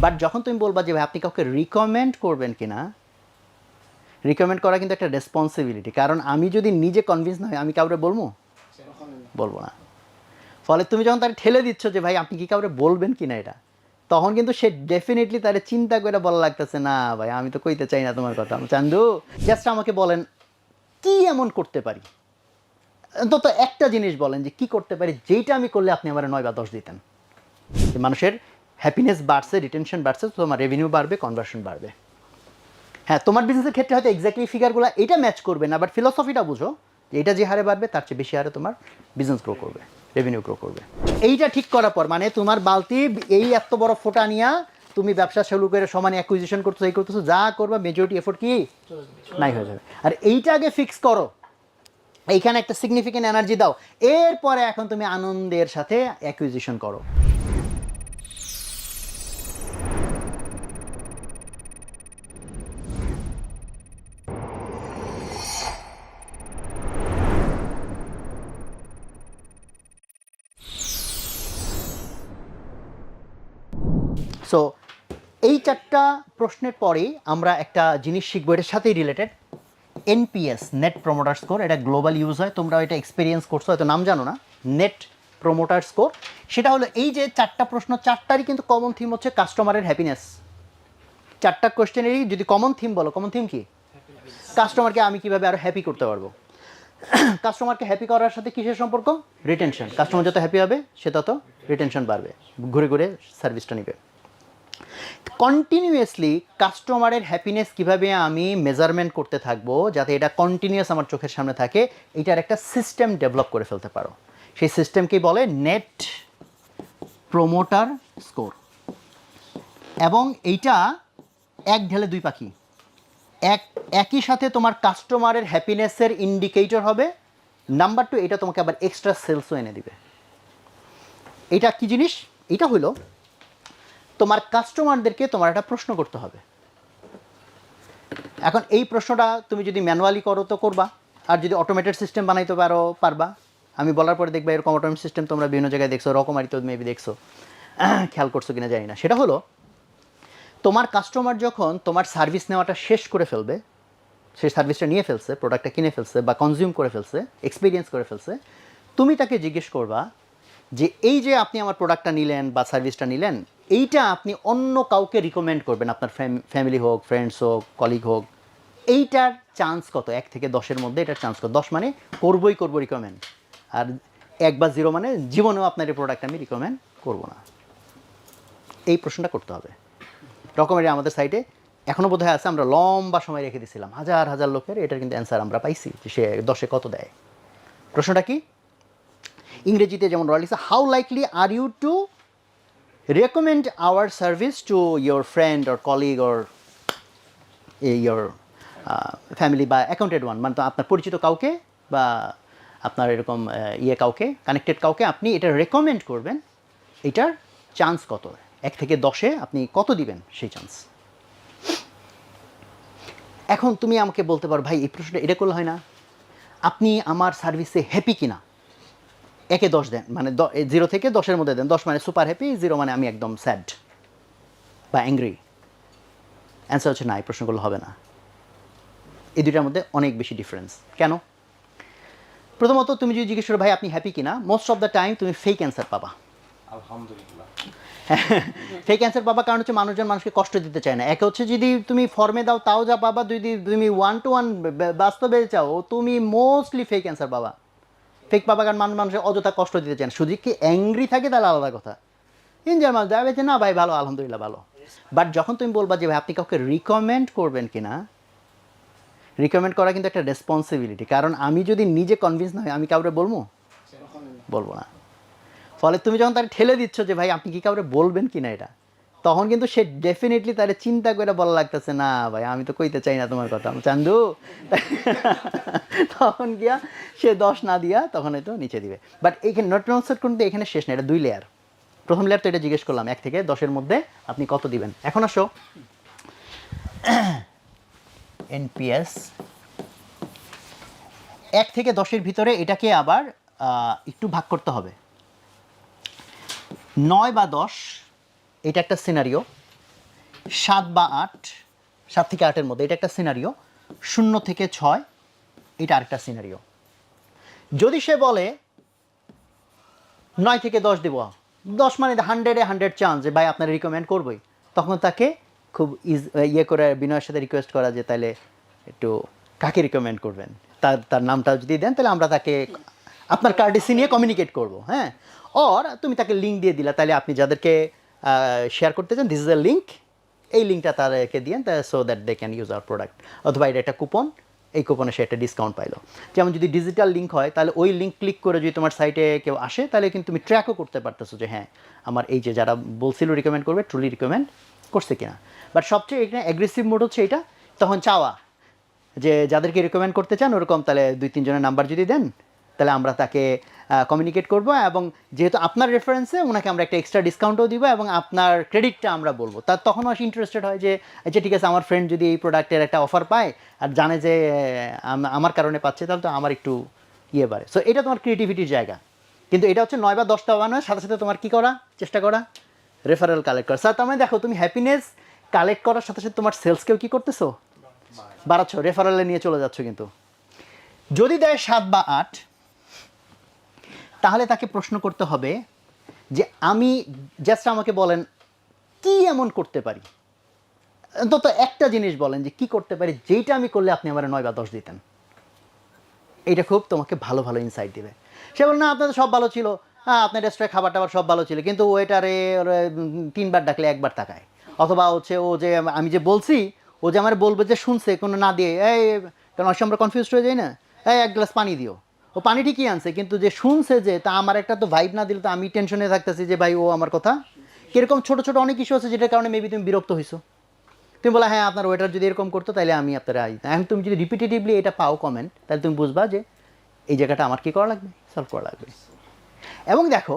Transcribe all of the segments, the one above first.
But যখন তুমি বলবা যে ভাই আপনি কাউকে রিকমেন্ড করবেন কিনা, রিকমেন্ড করা কিন্তু একটা রেসপন্সিবিলিটি, কারণ আমি যদি নিজে কনভিন্স না হই আমি কাউরে বলবো না। ফলে তুমি যখন তার ঠেলে দিচ্ছ যে ভাই আপনি কি কাউরে বলবেন কিনা এটা, তখন কিন্তু সে ডেফিনেটলি তার চিন্তা করে বলা লাগতেছে না ভাই আমি তো কইতে চাই না তোমার কথা, চান্দু জাস্ট আমাকে বলেন কি এমন করতে পারি, অন্তত একটা জিনিস বলেন যে কি করতে পারি যেইটা আমি করলে আপনি আমার 9 বা 10 দিতেন। মানুষের হ্যাপিনেস বাড়ছে, রিটেনশন বাড়ছে, তোমার রেভিনিউ বাড়বে, কনভার্সন বাড়বে। হ্যাঁ, তোমার বিজনেসের ক্ষেত্রে হয়তো এক্স্যাক্টলি ফিগারগুলো এটা ম্যাচ করবে না, বাট ফিলসফিটা বুঝো যে এটা যে হারে বাড়বে তার চেয়ে বেশি হারে তোমার বিজনেস গ্রো করবে, রেভিনিউ গ্রো করবে। এইটা ঠিক করার পর মানে তোমার বালতি এই এত বড় ফোটা নিয়ে তুমি ব্যবসা শুরু করে সমানে অ্যাকুইজিশন করতেছো, এই করতেছো, যা করবা মেজরিটি এফোর্ট কি নাই হয়ে যাবে। আর এইটা আগে ফিক্স করো, এইখানে একটা সিগনিফিকেন্ট এনার্জি দাও, এরপরে এখন তুমি আনন্দের সাথে অ্যাকুইজিশন করো। সো এই চারটা প্রশ্নের পরেই আমরা একটা জিনিস শিখবো, এটার সাথেই related, NPS, net promoter score. এটা গ্লোবাল ইউজ হয়, তোমরা এটা এক্সপিরিয়েন্স করছো, হয়তো নাম জানো না, নেট প্রমোটার স্কোর। সেটা হলো এই যে চারটা প্রশ্ন, চারটারই কিন্তু কমন থিম হচ্ছে কাস্টমারের হ্যাপিনেস। চারটা কোয়েশ্চেনেরই যদি কমন থিম বলো, কমন থিম কি? কাস্টমারকে আমি কীভাবে আরও হ্যাপি করতে পারবো। কাস্টমারকে হ্যাপি করার সাথে কিসের সম্পর্ক? রিটেনশন। কাস্টমার যত হ্যাপি হবে সে তত রিটেনশন বাড়বে, ঘুরে ঘুরে সার্ভিসটা নেবে। কন্টিনিউয়াসলি কাস্টমারের হ্যাপিনেস কীভাবে আমি মেজারমেন্ট করতে থাকবো যাতে এটা কন্টিনিউয়াস আমার চোখের সামনে থাকে, এটার একটা সিস্টেম ডেভেলপ করে ফেলতে পারো। সেই সিস্টেমকেই বলে নেট প্রমোটার স্কোর। এবং এইটা এক ঢেলে দুই পাখি, একই সাথে তোমার কাস্টমারের হ্যাপিনেসের ইন্ডিকেটর হবে, নাম্বার 2 এটা তোমাকে আবার এক্সট্রা সেলসও এনে দিবে। এটা কি জিনিস? এটা হলো তোমার কাস্টমারদেরকে তোমার একটা প্রশ্ন করতে হবে। এখন এই প্রশ্নটা তুমি যদি ম্যানুয়ালি করো তো করবা, আর যদি অটোমেটেড সিস্টেম বানাইতে পারো পারবা। আমি বলার পরে দেখবে এরকম অটোমেটেড সিস্টেম তোমরা বিভিন্ন জায়গায় দেখছো, রকমারিতে মেবি দেখছো, খেয়াল করছো কিনা জানি না। সেটা হলো তোমার কাস্টমার যখন তোমার সার্ভিস নেওয়াটা শেষ করে ফেলবে, সেই সার্ভিসটা নিয়ে ফেলছে, প্রোডাক্টটা কিনে ফেলছে বা কনজিউম করে ফেলছে, এক্সপিরিয়েন্স করে ফেলছে, তুমি তাকে জিজ্ঞেস করবা যে এই যে আপনি আমার প্রোডাক্টটা নিলেন বা সার্ভিসটা নিলেন, এইটা আপনি অন্য কাউকে রিকমেন্ড করবেন, আপনার ফ্যামিলি হোক, ফ্রেন্ডস হোক, কলিগ হোক, এইটার চান্স কত? 1 থেকে 10-এর মধ্যে এটার চান্স কত? 10 মানে করবই করবো রিকমেন্ড, আর 1 বা 0 মানে জীবনেও আপনার এই প্রোডাক্ট আমি রিকমেন্ড করবো না। এই প্রশ্নটা করতে হবে। রকমারি আমাদের সাইটে এখনও বোধহয় আছে, আমরা লম্বা সময় রেখে দিয়েছিলাম, হাজার হাজার লোকের এটার কিন্তু অ্যান্সার আমরা পাইছি যে সে 10-এ কত দেয়। প্রশ্নটা কি? ইংরেজিতে যেমন রয়্যাল লিখছে, how likely are you to recommend our service to your friend or colleague or your family বা অ্যাকাউন্টেড ওয়ান, মানে তো আপনার পরিচিত কাউকে বা আপনার এরকম কাউকে, কানেক্টেড কাউকে আপনি এটা রেকমেন্ড করবেন, এটার চান্স কত? 1 থেকে 10-এ আপনি কত দিবেন সেই চান্স? এখন তুমি আমাকে বলতে পারো ভাই এই প্রশ্নটা এটা করলে হয় না, আপনি আমার সার্ভিসে হ্যাপি কিনা 1-এ 10 দেন, মানে 0 থেকে 10-এর মধ্যে দেন। 10 মানে সুপার হ্যাপি, 0 মানে আমি একদম স্যাড বা অ্যাংরি। অ্যান্সার হচ্ছে না, এই প্রশ্নগুলো হবে না। এই দুইটার মধ্যে অনেক বেশি ডিফারেন্স। কেন? প্রথমত তুমি যদি জিজ্ঞেস করো ভাই আপনি হ্যাপি কিনা, মোস্ট অফ দ্য টাইম তুমি ফেক অ্যান্সার পাবা। আলহামদুলিল্লাহ। ফেক অ্যান্সার পাবা, কারণ হচ্ছে মানুষজন মানুষকে কষ্ট দিতে চায় না। একে হচ্ছে যদি তুমি ফর্মে দাও তাও যা পাবা, যদি তুমি 1-to-1 বাস্তবে চাও তুমি মোস্টলি ফেক অ্যান্সার পাবা। ফেক পাবা কারণ মানুষের অযথা কষ্ট দিতে চায় না। শুধু কি অ্যাংরি থাকে তাহলে আলাদা কথা, ইনজার মানুষ যাবে যে না ভাই ভালো, আলহামদুলিল্লাহ ভালো। বাট যখন তুমি বলবা যে ভাই আপনি কাউকে রিকমেন্ড করবেন কিনা, রিকমেন্ড করা কিন্তু একটা রেসপন্সিবিলিটি, কারণ আমি যদি নিজে কনভিন্স না হই আমি কাউরে বলবো না। ফলে তুমি যখন তার ঠেলে দিচ্ছ যে ভাই আপনি কি কাউরে বলবেন কিনা এটা, তখন কিন্তু সে ডেফিনেটলি তার চিন্তা করে বলা লাগতেছে না ভাই আমি তো কইতে চাই না তোমার কথা, চান্দু। তখন গিয়া সে 10 না দিয়া তখন হয়তো নিচে দিবে। বাট এইখানে নট ননসেট কিন্তু এখানে শেষ না, এটা 2 লেয়ার। প্রথম লেয়ার তো এটা জিজ্ঞেস করলাম 1 থেকে 10-এর মধ্যে আপনি কত দিবেন। এখন আসো এনপিএস 1 থেকে 10-এর ভিতরে এটাকে আবার একটু ভাগ করতে হবে। 9 বা 10 এটা একটা সিনারিও, 7 বা 8, 7 থেকে 8-এর মধ্যে, এটা একটা সিনারিও। 0 থেকে 6, এটা আরেকটা সিনারিও। যদি সে বলে 9 থেকে 10 দেবো, 10 মানে 100-এ 100 চান্স যে ভাই আপনারা রিকমেন্ড করবোই, তখন তাকে খুব ইয়ে করে বিনয়ের সাথে রিকোয়েস্ট করা যে তাহলে একটু কাকে রিকমেন্ড করবেন, তার নামটা যদি দেন তাহলে আমরা তাকে আপনার কার্ডিসি নিয়ে কমিউনিকেট করবো। হ্যাঁ, অর তুমি তাকে লিঙ্ক দিয়ে দিলা, তাহলে আপনি যাদেরকে শেয়ার করতে চান, দিস ইজ এ লিঙ্ক, এই লিঙ্কটা তাদেরকে দিয়েন, so that they can use our product. অথবা এটা একটা কুপন, এই কুপনে সে একটা ডিসকাউন্ট পাইলো। যেমন যদি ডিজিটাল লিঙ্ক হয়, তাহলে ওই লিঙ্ক ক্লিক করে যদি তোমার সাইটে কেউ আসে, তাহলে কিন্তু তুমি ট্র্যাকও করতে পারতেছো যে হ্যাঁ আমার এই যে যারা বলছিল রিকমেন্ড করবে ট্রুলি রিকমেন্ড করছে কিনা। বাট সবচেয়ে এখানে অ্যাগ্রেসিভ মোড হচ্ছে এটা, তখন চাওয়া যে যাদেরকে রিকমেন্ড করতে চান ওরকম তাহলে 2-3 জনের নাম্বার যদি দেন তাহলে আমরা তাকে কমিউনিকেট করব, এবং যেহেতু আপনার রেফারেন্সে ওনাকে আমরা একটা এক্সট্রা ডিসকাউন্টও দিব এবং আপনার ক্রেডিটটা আমরা বলবো। তার তখন আসলে ইন্টারেস্টেড হয় যে আচ্ছা ঠিক আছে, আমার ফ্রেন্ড যদি এই প্রোডাক্টের একটা অফার পায় আর জানে যে আমার কারণে পাচ্ছে, তাহলে তো আমার একটু ইয়ে বাড়ে। সো এটা তোমার ক্রিয়েটিভিটির জায়গা। কিন্তু এটা হচ্ছে 9 বা 10টা বানানোর সাথে সাথে তোমার কী করা, চেষ্টা করা রেফারেল কালেক্ট করা। স্যার তার মানে দেখো তুমি হ্যাপিনেস কালেক্ট করার সাথে সাথে তোমার সেলসকেও কী করতেছো, বাড়াচ্ছ, রেফারেলে নিয়ে চলে যাচ্ছ। কিন্তু যদি দেয় 7 বা 8, তাহলে তাকে প্রশ্ন করতে হবে যে আমি জাস্ট আমাকে বলেন কি এমন করতে পারি, অন্তত একটা জিনিস বলেন যে কি করতে পারি যেইটা আমি করলে আপনি আমার 9 বা 10 দিতেন। এইটা খুব তোমাকে ভালো ভালো ইনসাইট দিবে। সে বলে না আপনাদের সব ভালো ছিল, হ্যাঁ আপনার রেস্টুরেন্ট খাবার টাবার সব ভালো ছিল, কিন্তু ওয়েটারে 3বার ডাকলে 1বার তাকায়। অথবা হচ্ছে ও যে আমি যে বলছি ও যে আমার বলবে যে শুনছে কোনো না দিয়ে, এই কারণ অবশ্যই আমরা কনফিউজড হয়ে যাই না, এই 1 গ্লাস পানি দিও, ও পানি ঠিকই আনছে কিন্তু যে শুনছে যে তা আমার একটা তো ভাইব না দিলে তো আমি টেনশনে থাকতেছি যে ভাই ও আমার কথা কীরকম। ছোটো ছোটো অনেক ইস্যু আছে যেটার কারণে মেবি তুমি বিরক্ত হইছো। তুমি বলো হ্যাঁ আপনার ওয়েটার যদি এরকম করতো তাহলে আমি আপনারা এখন তুমি যদি রিপিটেটিভলি এটা পাও কমেন্ট, তাহলে তুমি বুঝবা যে এই জায়গাটা আমার কী করা লাগবে, সলভ করা লাগবে। এবং দেখো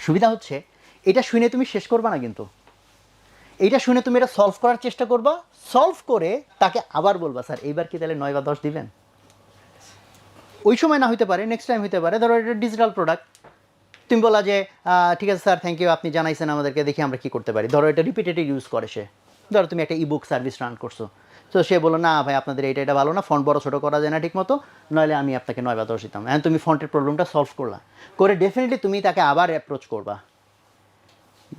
সুবিধা হচ্ছে এটা শুনে তুমি শেষ করবা না, কিন্তু এইটা শুনে তুমি এটা সলভ করার চেষ্টা করবা, সলভ করে তাকে আবার বলবা স্যার এইবার কি তাহলে 9 বা 10 দিবেন। ওই সময় না হইতে পারে, নেক্সট টাইম হইতে পারে। ধরো এটা ডিজিটাল প্রোডাক্ট, তুমি বলা যে ঠিক আছে স্যার থ্যাংক ইউ, আপনি জানাইছেন আমাদেরকে, দেখি আমরা কী করতে পারি। ধরো এটা রিপিটেটিভ ইউজ করে সে, ধরো তুমি একটা ইবুক সার্ভিস রান করছো, তো সে বলো না ভাই আপনাদের এটা ভালো না, ফন্ট বড় ছোটো করা যায় না ঠিক মতো, নইলে আমি আপনাকে 9 বা 10 দিতাম। এখন তুমি ফন্টের প্রবলেমটা সলভ করলা, করে ডেফিনেটলি তুমি তাকে আবার অ্যাপ্রোচ করবা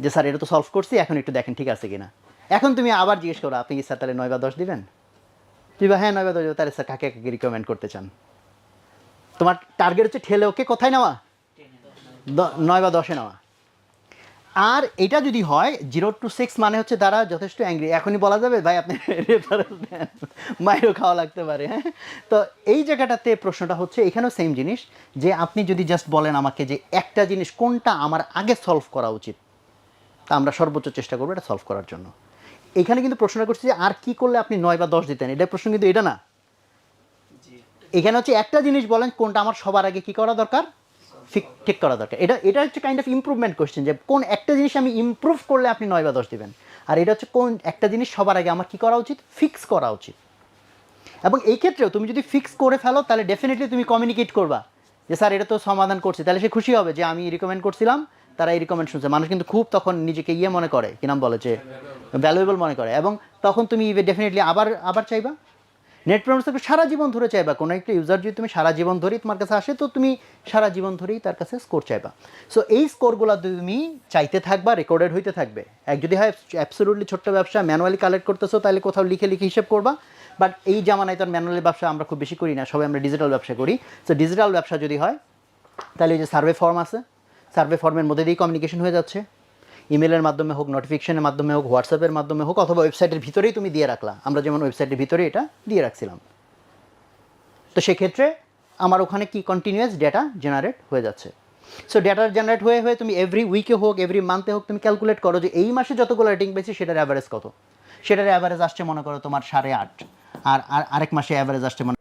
যে স্যার এটা তো সলভ করছি, এখন একটু দেখেন ঠিক আছে কিনা। এখন তুমি আবার জিজ্ঞেস করো আপনি কি স্যার তাহলে 9 বা 10 দিবেন। তুই বা হ্যাঁ 9 বা 10, তাহলে স্যার কাকে কাকে রিকমেন্ড করতে চান। তোমার টার্গেট হচ্ছে ঠেলে ওকে কোথায় নেওয়া, 9 বা 10-এ নেওয়া। আর এটা যদি হয় 0 to 6 মানে হচ্ছে তারা যথেষ্ট অ্যাংরি, এখনই বলা যাবে ভাই আপনি রেফারেল দেন, মায়েরও খাওয়া লাগতে পারে। হ্যাঁ, তো এই জায়গাটাতে প্রশ্নটা হচ্ছে এখানেও সেম জিনিস, যে আপনি যদি জাস্ট বলেন আমাকে যে একটা জিনিস কোনটা আমার আগে সলভ করা উচিত, তা আমরা সর্বোচ্চ চেষ্টা করবো এটা সলভ করার জন্য। এখানে কিন্তু প্রশ্নটা করছি যে আর কি করলে আপনি 9 বা 10 দিতেন, এটা প্রশ্ন কিন্তু এটা না। এখানে হচ্ছে একটা জিনিস বলেন কোনটা আমার সবার আগে কি করা দরকার, ঠিক করা দরকার। এটা হচ্ছে কাইন্ড অফ ইমপ্রুভমেন্ট কোশ্চেন, যে কোন একটা জিনিস আমি ইমপ্রুভ করলে আপনি 9 বা 10 দিবেন। আর এটা হচ্ছে কোন একটা জিনিস সবার আগে আমার কি করা উচিত, ফিক্স করা উচিত। এবং এই ক্ষেত্রেও তুমি যদি ফিক্স করে ফেলো তাহলে ডেফিনেটলি তুমি কমিউনিকেট করবা যে স্যার এটা তো সমাধান করছি, তাহলে সে খুশি হবে যে আমি রিকমেন্ড করছিলাম, তারা এই রিকমেন্ড শুনছে। মানুষ কিন্তু খুব তখন নিজেকে ইয়ে মনে করে, কি নাম বলে, যে ভ্যালুয়েবল মনে করে, এবং তখন তুমি ডেফিনেটলি আবার চাইবা। নেট প্রমোটার সারা জীবন ধরে চাইবা, কোনো একটা ইউজার যদি তুমি সারা জীবন ধরেই তোমার কাছে আসে, তো তুমি সারা জীবন ধরেই তার কাছে স্কোর চাইবা। সো এই স্কোরগুলো তুমি চাইতে থাকবা, রেকর্ডেড হইতে থাকবে। এক যদি হয় অ্যাবসলিউটলি ছোট্ট ব্যবসা ম্যানুয়ালি কালেক্ট করতেছো, তাহলে কোথাও লিখে লিখে হিসেব করবা। বাট এই জামানায় তার ম্যানুয়ালি ব্যবসা আমরা খুব বেশি করি না, সবাই আমরা ডিজিটাল ব্যবসা করি। সো ডিজিটাল ব্যবসা যদি হয় তাহলে এই যে সার্ভে ফর্ম আছে, সার্ভে ফর্মের মধ্যে দিয়েই কমিউনিকেশন হয়ে যাচ্ছে, ইমেলের মাধ্যমে হোক, নোটিফিকেশনের মাধ্যমে হোক, হোয়াটসঅ্যাপের মাধ্যমে হোক, অথবা ওয়েবসাইটের ভিতরেই তুমি দিয়ে রাখলা। আমরা যেমন ওয়েবসাইটের ভিতরে এটা দিয়ে রাখছিলাম, তো সেক্ষেত্রে আমার ওখানে কি কন্টিনিউয়াস ডেটা জেনারেট হয়ে যাচ্ছে। সো ডেটা জেনারেট হয়ে হয়ে তুমি এভরি উইকে হোক, এভরি মান্থে হোক, তুমি ক্যালকুলেট করো যে এই মাসে যতগুলো রেটিং পেয়েছি সেটার অ্যাভারেজ কত। সেটার অ্যাভারেজ আসছে মনে করো তোমার 8.5, আর আরেক মাসে অ্যাভারেজ আসছে মনে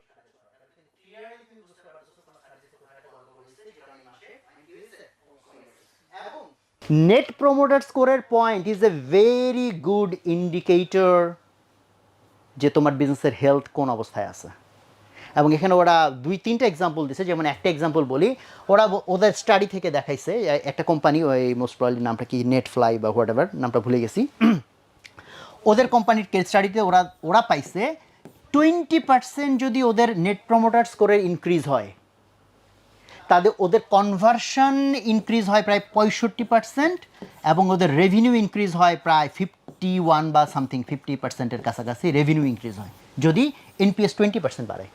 নেট প্রমোটার স্কোরের point is a very good indicator যে তোমার বিজনেসের হেলথ কোন অবস্থায় আছে। এবং এখানে ওরা 2-3টা এক্সাম্পল দিছে, যেমন একটা এক্সাম্পল বলি, ওদের স্টাডি থেকে দেখাইছে একটা কোম্পানি, ওই মোস্ট প্রবাবলি নামটা কি নেটফ্লাই বা হোয়াট এভার নামটা ভুলে গেছি, ওদের কোম্পানির কেস স্টাডিতে ওরা পাইছে 20% যদি ওদের নেট প্রমোটার স্কোরের ইনক্রিজ হয়, ওদের কনভার্সন ইনক্রিজ হয় প্রায় 65% এবং ওদের রেভিনিউ ইনক্রিজ হয় প্রায় 51 বা সামথিং 50%-এর কাছাকাছি রেভিনিউ ইনক্রিজ হয় যদি এনপিএস 20% বাড়ে।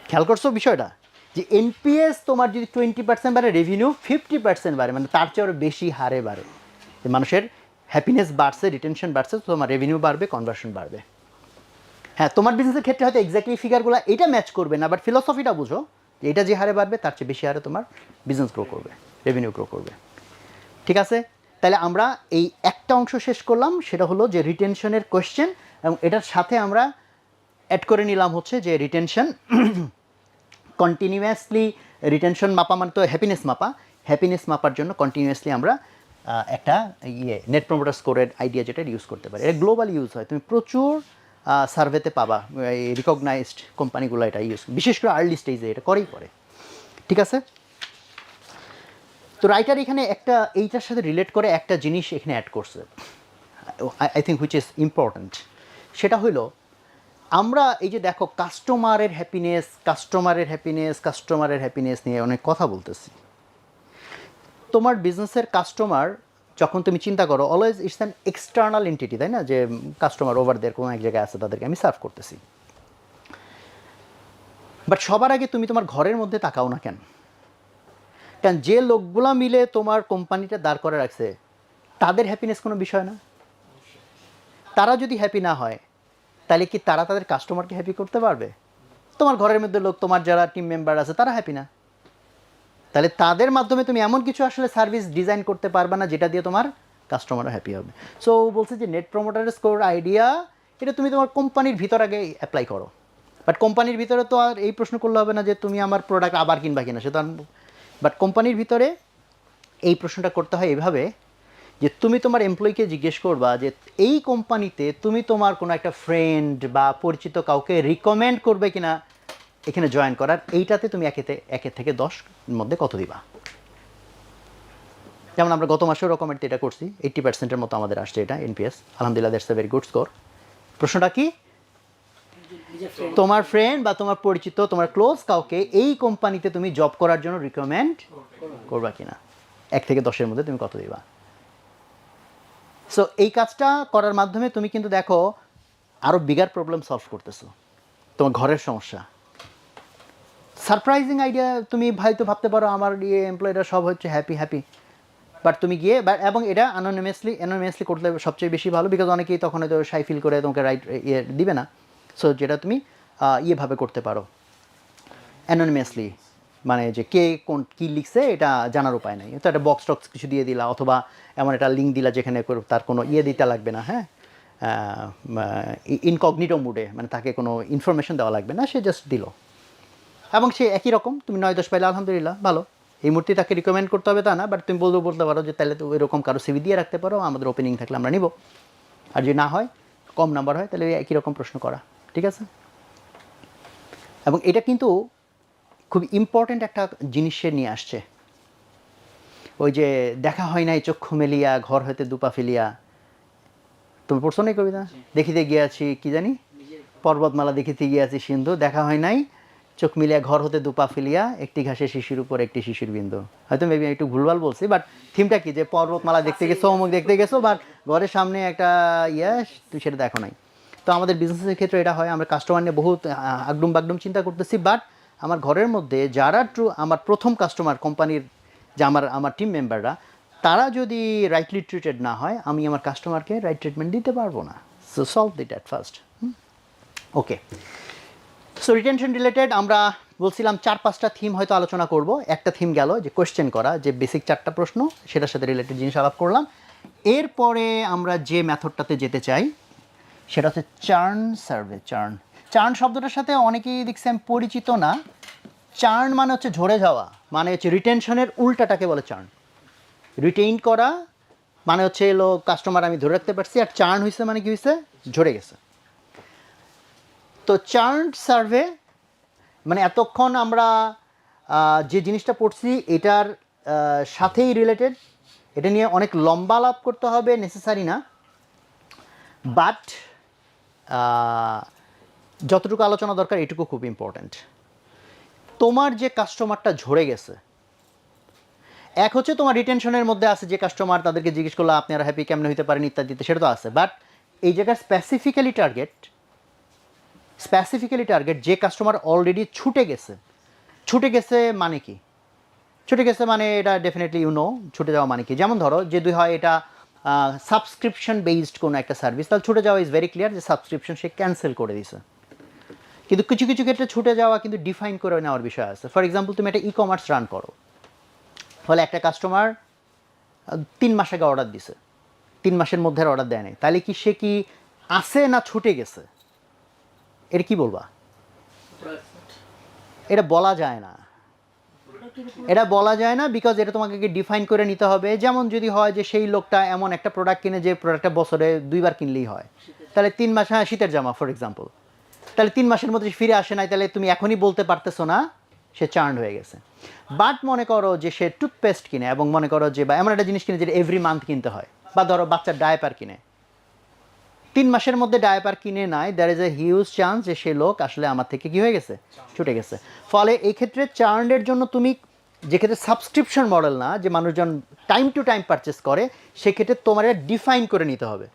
খেয়াল করছো বিষয়টা, যে এনপিএস তোমার যদি 20% বাড়ে, রেভিনিউ 50% বাড়ে, মানে তার চেয়ে আরও বেশি হারে বাড়ে। মানুষের হ্যাপিনেস বাড়ছে, রিটেনশন বাড়ছে, তোমার রেভিনিউ বাড়বে, কনভার্সন বাড়বে। হ্যাঁ, তোমার বিজনেসের ক্ষেত্রে হয়তো এক্স্যাক্টলি ফিগারগুলো এটা ম্যাচ করবে না, বাট ফিলসফিটা বুঝো যে এটা যে হারে বাড়বে তার চেয়ে বেশি হারে তোমার বিজনেস গ্রো করবে, রেভিনিউ গ্রো করবে। ঠিক আছে, তাহলে আমরা এই একটা অংশ শেষ করলাম, সেটা হলো যে রিটেনশনের কোয়েশ্চেন, এবং এটার সাথে আমরা অ্যাড করে নিলাম হচ্ছে যে রিটেনশন কন্টিনিউয়াসলি, রিটেনশন মাপা মানে তো হ্যাপিনেস মাপা, হ্যাপিনেস মাপার জন্য কন্টিনিউয়াসলি আমরা একটা নেট প্রমোটার স্কোরের আইডিয়া যেটা ইউজ করতে পারি। এটা গ্লোবাল ইউজ হয়, তুমি প্রচুর সার্ভেতে পাবা, এই রিকগনাইজড কোম্পানিগুলো এটা ইউজ, বিশেষ করে আর্লি স্টেজে এটা করেই করে। ঠিক আছে, তো রাইটার এখানে একটা এইটার সাথে রিলেট করে একটা জিনিস এখানে অ্যাড করছে, I think which is important. সেটা হলো আমরা এই যে দেখো কাস্টমারের হ্যাপিনেস নিয়ে অনেক কথা বলতেছি। তোমার বিজনেসের কাস্টমার যখন তুমি চিন্তা করো, always it's an external entity, তাই না? যে কাস্টমার ওভার দের কোনো এক জায়গায় আছে, তাদেরকে আমি সার্ভ করতেছি। বাট সবার আগে তুমি তোমার ঘরের মধ্যে তাকাও না কেন? কারণ যে লোকগুলা মিলে তোমার কোম্পানিটা দাঁড় করে রাখছে, তাদের হ্যাপিনেস কোনো বিষয় না। তারা যদি হ্যাপি না হয়, তাহলে কি তারা তাদের কাস্টমারকে হ্যাপি করতে পারবে? তোমার ঘরের মধ্যে লোক, তোমার যারা টিম মেম্বার আছে, তারা হ্যাপি না, তাহলে তাদের মাধ্যমে তুমি এমন কিছু আসলে সার্ভিস ডিজাইন করতে পারবে না যেটা দিয়ে তোমার কাস্টমারও হ্যাপি হবে। সো বলছে যে নেট প্রমোটার স্কোর আইডিয়া, এটা তুমি তোমার কোম্পানির ভিতর আগে অ্যাপ্লাই করো। বাট কোম্পানির ভিতরে তো আর এই প্রশ্ন করলে হবে না যে তুমি আমার প্রোডাক্ট আবার কিনবা কিনা, সেটা। বাট কোম্পানির ভিতরে এই প্রশ্নটা করতে হয় এভাবে যে তুমি তোমার এমপ্লয়িকে জিজ্ঞেস করবা যে এই কোম্পানিতে তুমি তোমার কোনো একটা ফ্রেন্ড বা পরিচিত কাউকে রিকমেন্ড করবে কিনা এখানে জয়েন করার, এইটাতে তুমি একের থেকে 10 মধ্যে কত দিবা। যেমন আমরা গত মাসেও রকমের এটা করছি, 80%-এর মতো আমাদের আসছে এটা এনপিএস, আলহামদুলিল্লাহ, that's a very good score. প্রশ্নটা কি, তোমার ফ্রেন্ড বা তোমার পরিচিত, তোমার ক্লোজ কাউকে এই কোম্পানিতে তুমি জব করার জন্য রিকমেন্ড করবা কিনা, 1 থেকে 10-এর মধ্যে তুমি কত দিবা। সো এই কাজটা করার মাধ্যমে তুমি কিন্তু দেখো আরও বিগার প্রবলেম সলভ করতেছো, তোমার ঘরের সমস্যা। সারপ্রাইজিং আইডিয়া, তুমি হয়তো ভাবতে পারো আমার এমপ্লয়িরা সব হচ্ছে হ্যাপি, বাট তুমি গিয়ে এবং এটা অ্যানোনিমাসলি করলে সবচেয়ে বেশি ভালো, বিকজ অনেকেই তখন হয়তো শাই ফিল করে তোমাকে রাইট দিবে না। সো যেটা তুমি ইয়েভাবে করতে পারো অ্যানোনিমাসলি, মানে যে কে কোন কী লিখছে এটা জানার উপায় নেই, তো একটা বক্স টক্স কিছু দিয়ে দিলা, অথবা এমন একটা লিঙ্ক দিলা যেখানে তার কোনো দিতে লাগবে না, হ্যাঁ, ইনকগনিটো মুডে, মানে তাকে কোনো ইনফরমেশন দেওয়া লাগবে না, সে জাস্ট দিল, এবং সে একই রকম, তুমি 9-10 পাইলে আলহামদুলিল্লাহ ভালো। এই মুহূর্তে তাকে রিকমেন্ড করতে হবে তা না, বাট তুমি বলতে পারো যে তাহলে তো এরকম কারো সিভি দিয়ে রাখতে পারো, আমাদের ওপেনিং থাকলে আমরা নিব, আর যদি না হয়, কম নাম্বার হয়, তাহলে একই রকম প্রশ্ন করা। ঠিক আছে, এবং এটা কিন্তু খুব ইম্পর্ট্যান্ট একটা জিনিসে নিয়ে আসছে, ওই যে দেখা হয় নাই চক্ষু মেলিয়া ঘর হইতে দুপা ফেলিয়া, তুমি পড়ছো না কবিতা? দেখিতে গিয়াছি কি জানি, পর্বতমালা দেখিতে গিয়াছি সিন্ধু, দেখা হয় নাই চোখ মিলিয়া ঘর হতে দুপা ফেলিয়া, একটি ঘাসে শিশির উপর একটি শিশির বিন্দু। হয়তো মেবি একটু ভুলভাল বলছি, বাট থিমটা কি, যে পর্বতমালা দেখতে গেছো, অমুক দেখতে গেছো, বাট ঘরের সামনে একটা তুই সেটা দেখো নাই। তো আমাদের বিজনেসের ক্ষেত্রে এটা হয়, আমরা কাস্টমার নিয়ে বহুত আগডুম বাগডুম চিন্তা করতেছি, বাট আমার ঘরের মধ্যে যারা আমার প্রথম কাস্টমার কোম্পানির, যে আমার টিম মেম্বাররা, তারা যদি রাইটলি ট্রিটেড না হয়, আমি আমার কাস্টমারকে রাইট ট্রিটমেন্ট দিতে পারবো না। So solve that at first. Okay, so retention related আমরা বলছিলাম 4-5টা থিম হয়তো আলোচনা করব। একটা থিম গেল যে কোয়েশ্চেন করা, যে বেসিক 4টা প্রশ্ন, সেটার সাথে রিলেটেড জিনিস আলাপ করলাম। এরপরে আমরা যে মেথডটাতে যেতে চাই সেটা হচ্ছে চার্ন সার্ভে। চার্ন শব্দটার সাথে অনেকেই দেখছেন পরিচিত না। চার্ন মানে হচ্ছে ঝরে যাওয়া, মানে হচ্ছে রিটেনশনের উল্টাটাকে বলে চার্ন। রিটেইন করা মানে হচ্ছে এলো কাস্টমার আমি ধরে রাখতে পারছি, আর চার্ন হয়েছে মানে কি হয়েছে, ঝরে গেছে। তো চার্ন সার্ভে মানে এতক্ষণ আমরা যে জিনিসটা পড়ছি এটার সাথেই রিলেটেড, এটা নিয়ে অনেক লম্বা আলাপ করতে হবে নেসেসারি না, বাট যতটুকু আলোচনা দরকার এটুকু খুব ইম্পর্ট্যান্ট। তোমার যে কাস্টমারটা ঝরে গেছে, এক হচ্ছে তোমার রিটেনশনের মধ্যে আছে যে কাস্টমার, তাদেরকে জিজ্ঞেস করলে আপনারা হ্যাপি কেমন হতে পারেন ইত্যাদিতে, সেটা তো আছে। বাট এই জায়গায় স্পেসিফিক্যালি টার্গেট যে কাস্টমার অলরেডি ছুটে গেছে মানে কি? ছুটে গেছে মানে এটা ডেফিনেটলি ছুটে যাওয়া মানে কি? যেমন ধরো যদি হয় এটা সাবস্ক্রিপশন বেসড কোনো একটা সার্ভিস, তাহলে ছুটে যাওয়া ইজ ভেরি ক্লিয়ার যে সাবস্ক্রিপশন সে ক্যান্সেল করে দিছে। কিন্তু কিছু কিছু ক্ষেত্রে ছুটে যাওয়া কিন্তু ডিফাইন করে নেওয়ার বিষয় আছে। ফর এক্সাম্পল তুমি একটা ই-কমার্স রান করো, ফলে একটা কাস্টমার 3 মাস আগে অর্ডার দিছে, 3 মাসের মধ্যে অর্ডার দেয় নাই, তাহলে কি সে কি আসে না ছুটে গেছে? এটা কি বলবা? এটা বলা যায় না, বিকজ এটা তোমাকে ডিফাইন করে নিতে হবে। যেমন যদি হয় যে সেই লোকটা এমন একটা প্রোডাক্ট কিনে যে প্রোডাক্টটা বছরে 2 বার কিনলেই হয়, তাহলে 3 মাস, হ্যাঁ শীতের জামা ফর এক্সাম্পল, তাহলে 3 মাসের মধ্যে ফিরে আসে নাই, তাহলে তুমি এখনই বলতে পারতেছো না সে চার্ন হয়ে গেছে। বাট মনে করো যে সে টুথপেস্ট কিনে, এবং মনে করো যে বা এমন একটা জিনিস কিনে যেটা এভরি মান্থ কিনতে হয়, বা ধরো বাচ্চার ডায়াপার কিনে, 3 মাসের মধ্যে ডায়াপার কিনে নাই, there is a huge chance যে সে লোক আসলে আমার থেকে কি হয়ে গেছে, ছুটে গেছে। ফলে এই ক্ষেত্রে চার্নের জন্য তুমি, যে ক্ষেত্রে সাবস্ক্রিপশন মডেল না, যে মানুষজন টাইম টু টাইম পারচেস করে, সেক্ষেত্রে তোমার ডিফাইন করে নিতে হবে।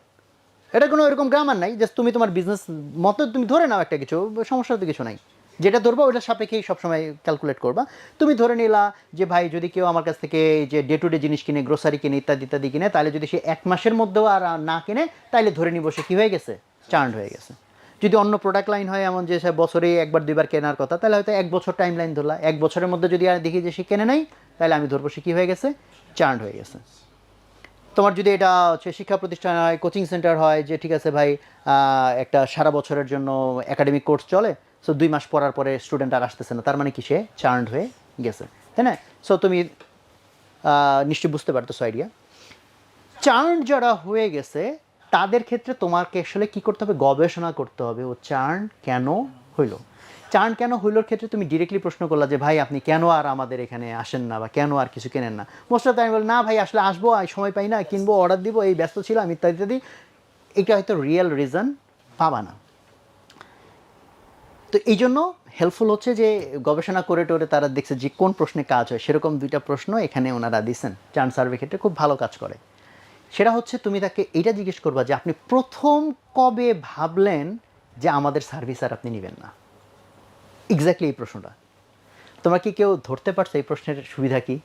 এটা কোনো এরকম গ্রামার নাই, জাস্ট তুমি তোমার বিজনেস মতো তুমি ধরে নাও একটা কিছু, সমস্যা তো কিছু নাই, যেটা ধরবো ওইটা সাপেক্ষেই সবসময় ক্যালকুলেট করবা। তুমি ধরে নিলা যে ভাই যদি কেউ আমার কাছ থেকে যে ডে টু ডে জিনিস কিনে, গ্রোসারি কিনে, ইত্যাদি কিনে, তাহলে যদি সে 1 মাসের মধ্যেও আর না কিনে, তাহলে ধরে নিব সে কী হয়ে গেছে, চার্ন হয়ে গেছে। যদি অন্য প্রোডাক্ট লাইন হয় এমন যে সে বছরে 1-2 বার কেনার কথা, তাহলে হয়তো 1 বছর টাইম লাইন ধরলা, 1 বছরের মধ্যে যদি আর দেখি যে সে কেনে নাই, তাহলে আমি ধরবো সে কী হয়ে গেছে, চার্ন হয়ে গেছে। তোমার যদি এটা হচ্ছে শিক্ষা প্রতিষ্ঠান হয়, কোচিং সেন্টার হয়, যে ঠিক আছে ভাই একটা সারা বছরের জন্য একাডেমিক কোর্স চলে, সো 2 মাস পড়ার পরে স্টুডেন্ট আর আসতেছে না, তার মানে কি সে চার্নড হয়ে গেছে, তাই না? সো তুমি নিশ্চয়ই বুঝতে পারতেছো আইডিয়া। চার্ন যারা হয়ে গেছে তাদের ক্ষেত্রে তোমাকে আসলে কী করতে হবে, গবেষণা করতে হবে ও চার্ন কেন হইলো। চার্ন কেন হইলোর ক্ষেত্রে তুমি ডিরেক্টলি প্রশ্ন করলা যে ভাই আপনি কেন আর আমাদের এখানে আসেন না, বা কেন আর কিছু কেনেন না। মোস্ট অফ দ্য টাইম বল না ভাই আসলে আসবো, সময় পাই না, কিনবো, অর্ডার দিব, এই ব্যস্ত ছিলাম, ইত্যাদি। এটা হয়তো রিয়েল রিজন পাবা না। তো এই জন্য হেল্পফুল হচ্ছে যে গবেষণা করে টোরে তারা দেখছে যে কোন প্রশ্নে কাজ হয়, সেরকম 2টা প্রশ্ন এখানে ওনারা দিচ্ছেন, চার্ন সার্ভে ক্ষেত্রে খুব ভালো কাজ করে। সেটা হচ্ছে তুমি তাকে এইটা জিজ্ঞেস করবা যে আপনি প্রথম কবে ভাবলেন যে আমাদের সার্ভিস আর আপনি নেবেন না। এক্স্যাক্টলি এই প্রশ্নটা তোমরা কি কেউ ধরতে পারছো এই প্রশ্নের সুবিধা কি?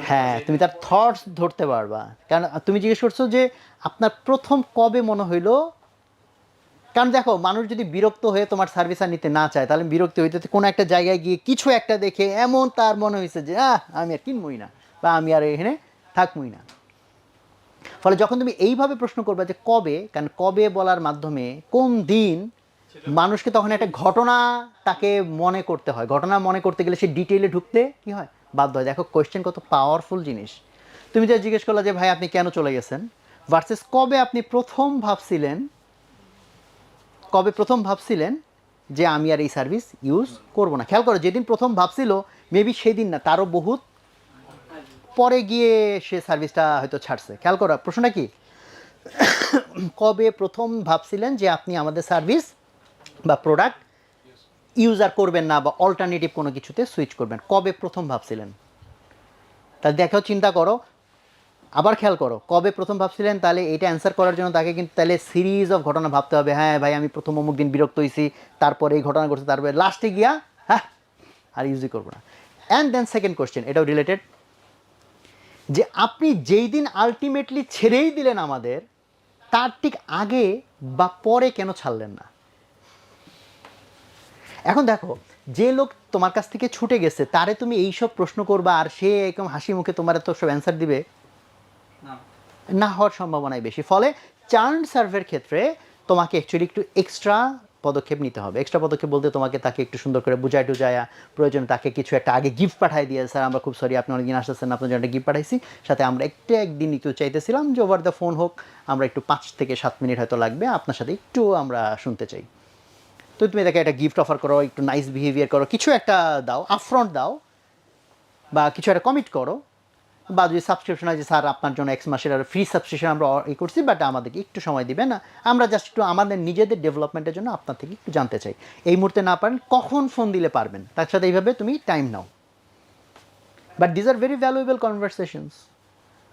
হ্যাঁ, তুমি তার থটস ধরতে পারবা, কারণ তুমি জিজ্ঞেস করছো যে আপনার প্রথম কবে মনে হইলো। কারণ দেখো, মানুষ যদি বিরক্ত হয়ে তোমার সার্ভিস আর নিতে না চায়, তাহলে বিরক্তি হইতে কোনো একটা জায়গায় গিয়ে কিছু একটা দেখে এমন তার মনে হয়েছে যে আমি আর কিনবই না, বা আমি আর এখানে থাকবই না। ফলে যখন তুমি এইভাবে প্রশ্ন করবে যে কবে, কারণ কবে বলার মাধ্যমে কোন দিন, মানুষকে তখন একটা ঘটনা তাকে মনে করতে হয়, ঘটনা মনে করতে গেলে সে ডিটেইলে ঢুকতে কি হয়, বাধ্য হয়। দেখো কোয়েশ্চেন কত পাওয়ারফুল জিনিস। তুমি যে জিজ্ঞেস করলা যে ভাই আপনি কেন চলে গেছেন, ভার্সেস কবে আপনি প্রথম ভাবছিলেন যে আমি আর এই সার্ভিস ইউজ করব না। খেয়াল করো, যেদিন প্রথম ভাবছিল মেবি সেদিন না, তারও বহুত পরে গিয়ে সে সার্ভিসটা হয়তো ছাড়ছে। খেয়াল করো প্রশ্নটা কি, কবে প্রথম ভাবছিলেন যে আপনি আমাদের সার্ভিস বা প্রোডাক্ট ইউজ আর করবেন না, বা অল্টারনেটিভ কোনো কিছুতে সুইচ করবেন, কবে প্রথম ভাবছিলেন? তাহলে দেখো, চিন্তা করো, আবার খেয়াল করো কবে প্রথম ভাবছিলেন। তাহলে এটা অ্যান্সার করার জন্য তাকে কিন্তু তাহলে সিরিজ অফ ঘটনা ভাবতে হবে। হ্যাঁ ভাই আমি প্রথম অমুক দিন বিরক্ত হয়েছি, তারপরে এই ঘটনা ঘটছে, তারপরে লাস্টে গিয়া আর ইউজই করবো না। অ্যান্ড দেন সেকেন্ড কোয়েশ্চেন, এটাও রিলেটেড, যে আপনি যেই দিন আলটিমেটলি ছেড়েই দিলেন আমাদের, তার ঠিক আগে বা পরে কেন ছাড়লেন না? এখন দেখো, যে লোক তোমার কাছ থেকে ছুটে গেছে তারে তুমি এইসব প্রশ্ন করবা, আর সে একদম হাসি মুখে তোমার তো সব অ্যান্সার দিবে না, হওয়ার সম্ভাবনাই বেশি। ফলে চার্ন সার্ভের ক্ষেত্রে তোমাকে অ্যাকচুয়ালি একটু এক্সট্রা পদক্ষেপ নিতে হবে। এক্সট্রা পদক্ষেপ বলতে তোমাকে তাকে একটু সুন্দর করে বুঝায় টুজায়া, প্রয়োজন তাকে কিছু একটা আগে গিফট পাঠাই দিয়ে, স্যার আমরা খুব সরি আপনি অনেকদিন আসতেছেন, আপনার জন্য একটা গিফট পাঠাইছি, সাথে আমরা একদিন একটু চাইতেছিলাম যে ওভার দ্য ফোন হোক, আমরা একটু 5 থেকে 7 মিনিট হয়তো লাগবে, আপনার সাথে একটু আমরা শুনতে চাই। তো তুমি তাকে একটা গিফট অফার করো, একটু নাইস বিহেভিয়ার করো, কিছু একটা দাও, আপফ্রন্ট দাও, বা কিছু একটা কমিট করো, বা যদি সাবস্ক্রিপশন হয় যে স্যার আপনার জন্য এক্স মাসের আর ফ্রি সাবস্ক্রিপশন আমরা করছি, বাট আমাদেরকে একটু সময় দিবেন না, আমরা জাস্ট একটু আমাদের নিজেদের ডেভেলপমেন্টের জন্য আপনার থেকে একটু জানতে চাই, এই মুহূর্তে না পারেন কখন ফোন দিলে পারবেন, তার সাথে এইভাবে তুমি time now. But these are very valuable conversations.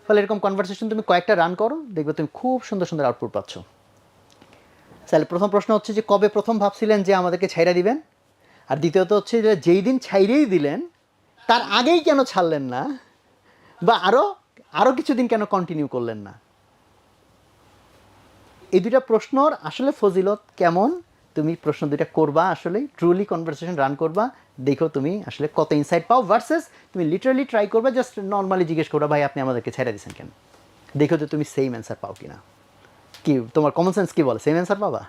ফলে এরকম কনভারসেশন তুমি কয়েকটা রান করো, দেখবে তুমি খুব সুন্দর সুন্দর আউটপুট পাচ্ছ। তাহলে প্রথম প্রশ্ন হচ্ছে যে কবে প্রথম ভাবছিলেন যে আমাদেরকে ছাইরা দিবেন, আর দ্বিতীয়ত হচ্ছে যে যেই দিন ছাইরেই দিলেন তার আগেই কেন ছাড়লেন না, বা আরও কিছুদিন কেন কন্টিনিউ করলেন না। এই দুইটা প্রশ্নর আসলে ফজিলত কেমন, তুমি প্রশ্ন দুইটা করবা, আসলে ট্রুলি কনভারসেশন রান করবা, দেখো তুমি আসলে কত ইনসাইট পাও, ভার্সেস তুমি লিটারালি ট্রাই করবা জাস্ট নর্মালি জিজ্ঞেস করবা ভাই আপনি আমাদেরকে ছেড়ে দিয়েছেন কেন, দেখো যে তুমি সেম অ্যান্সার পাও কিনা। কি তোমার কমন সেন্স কি বলে, সেম অ্যান্সার পাবা,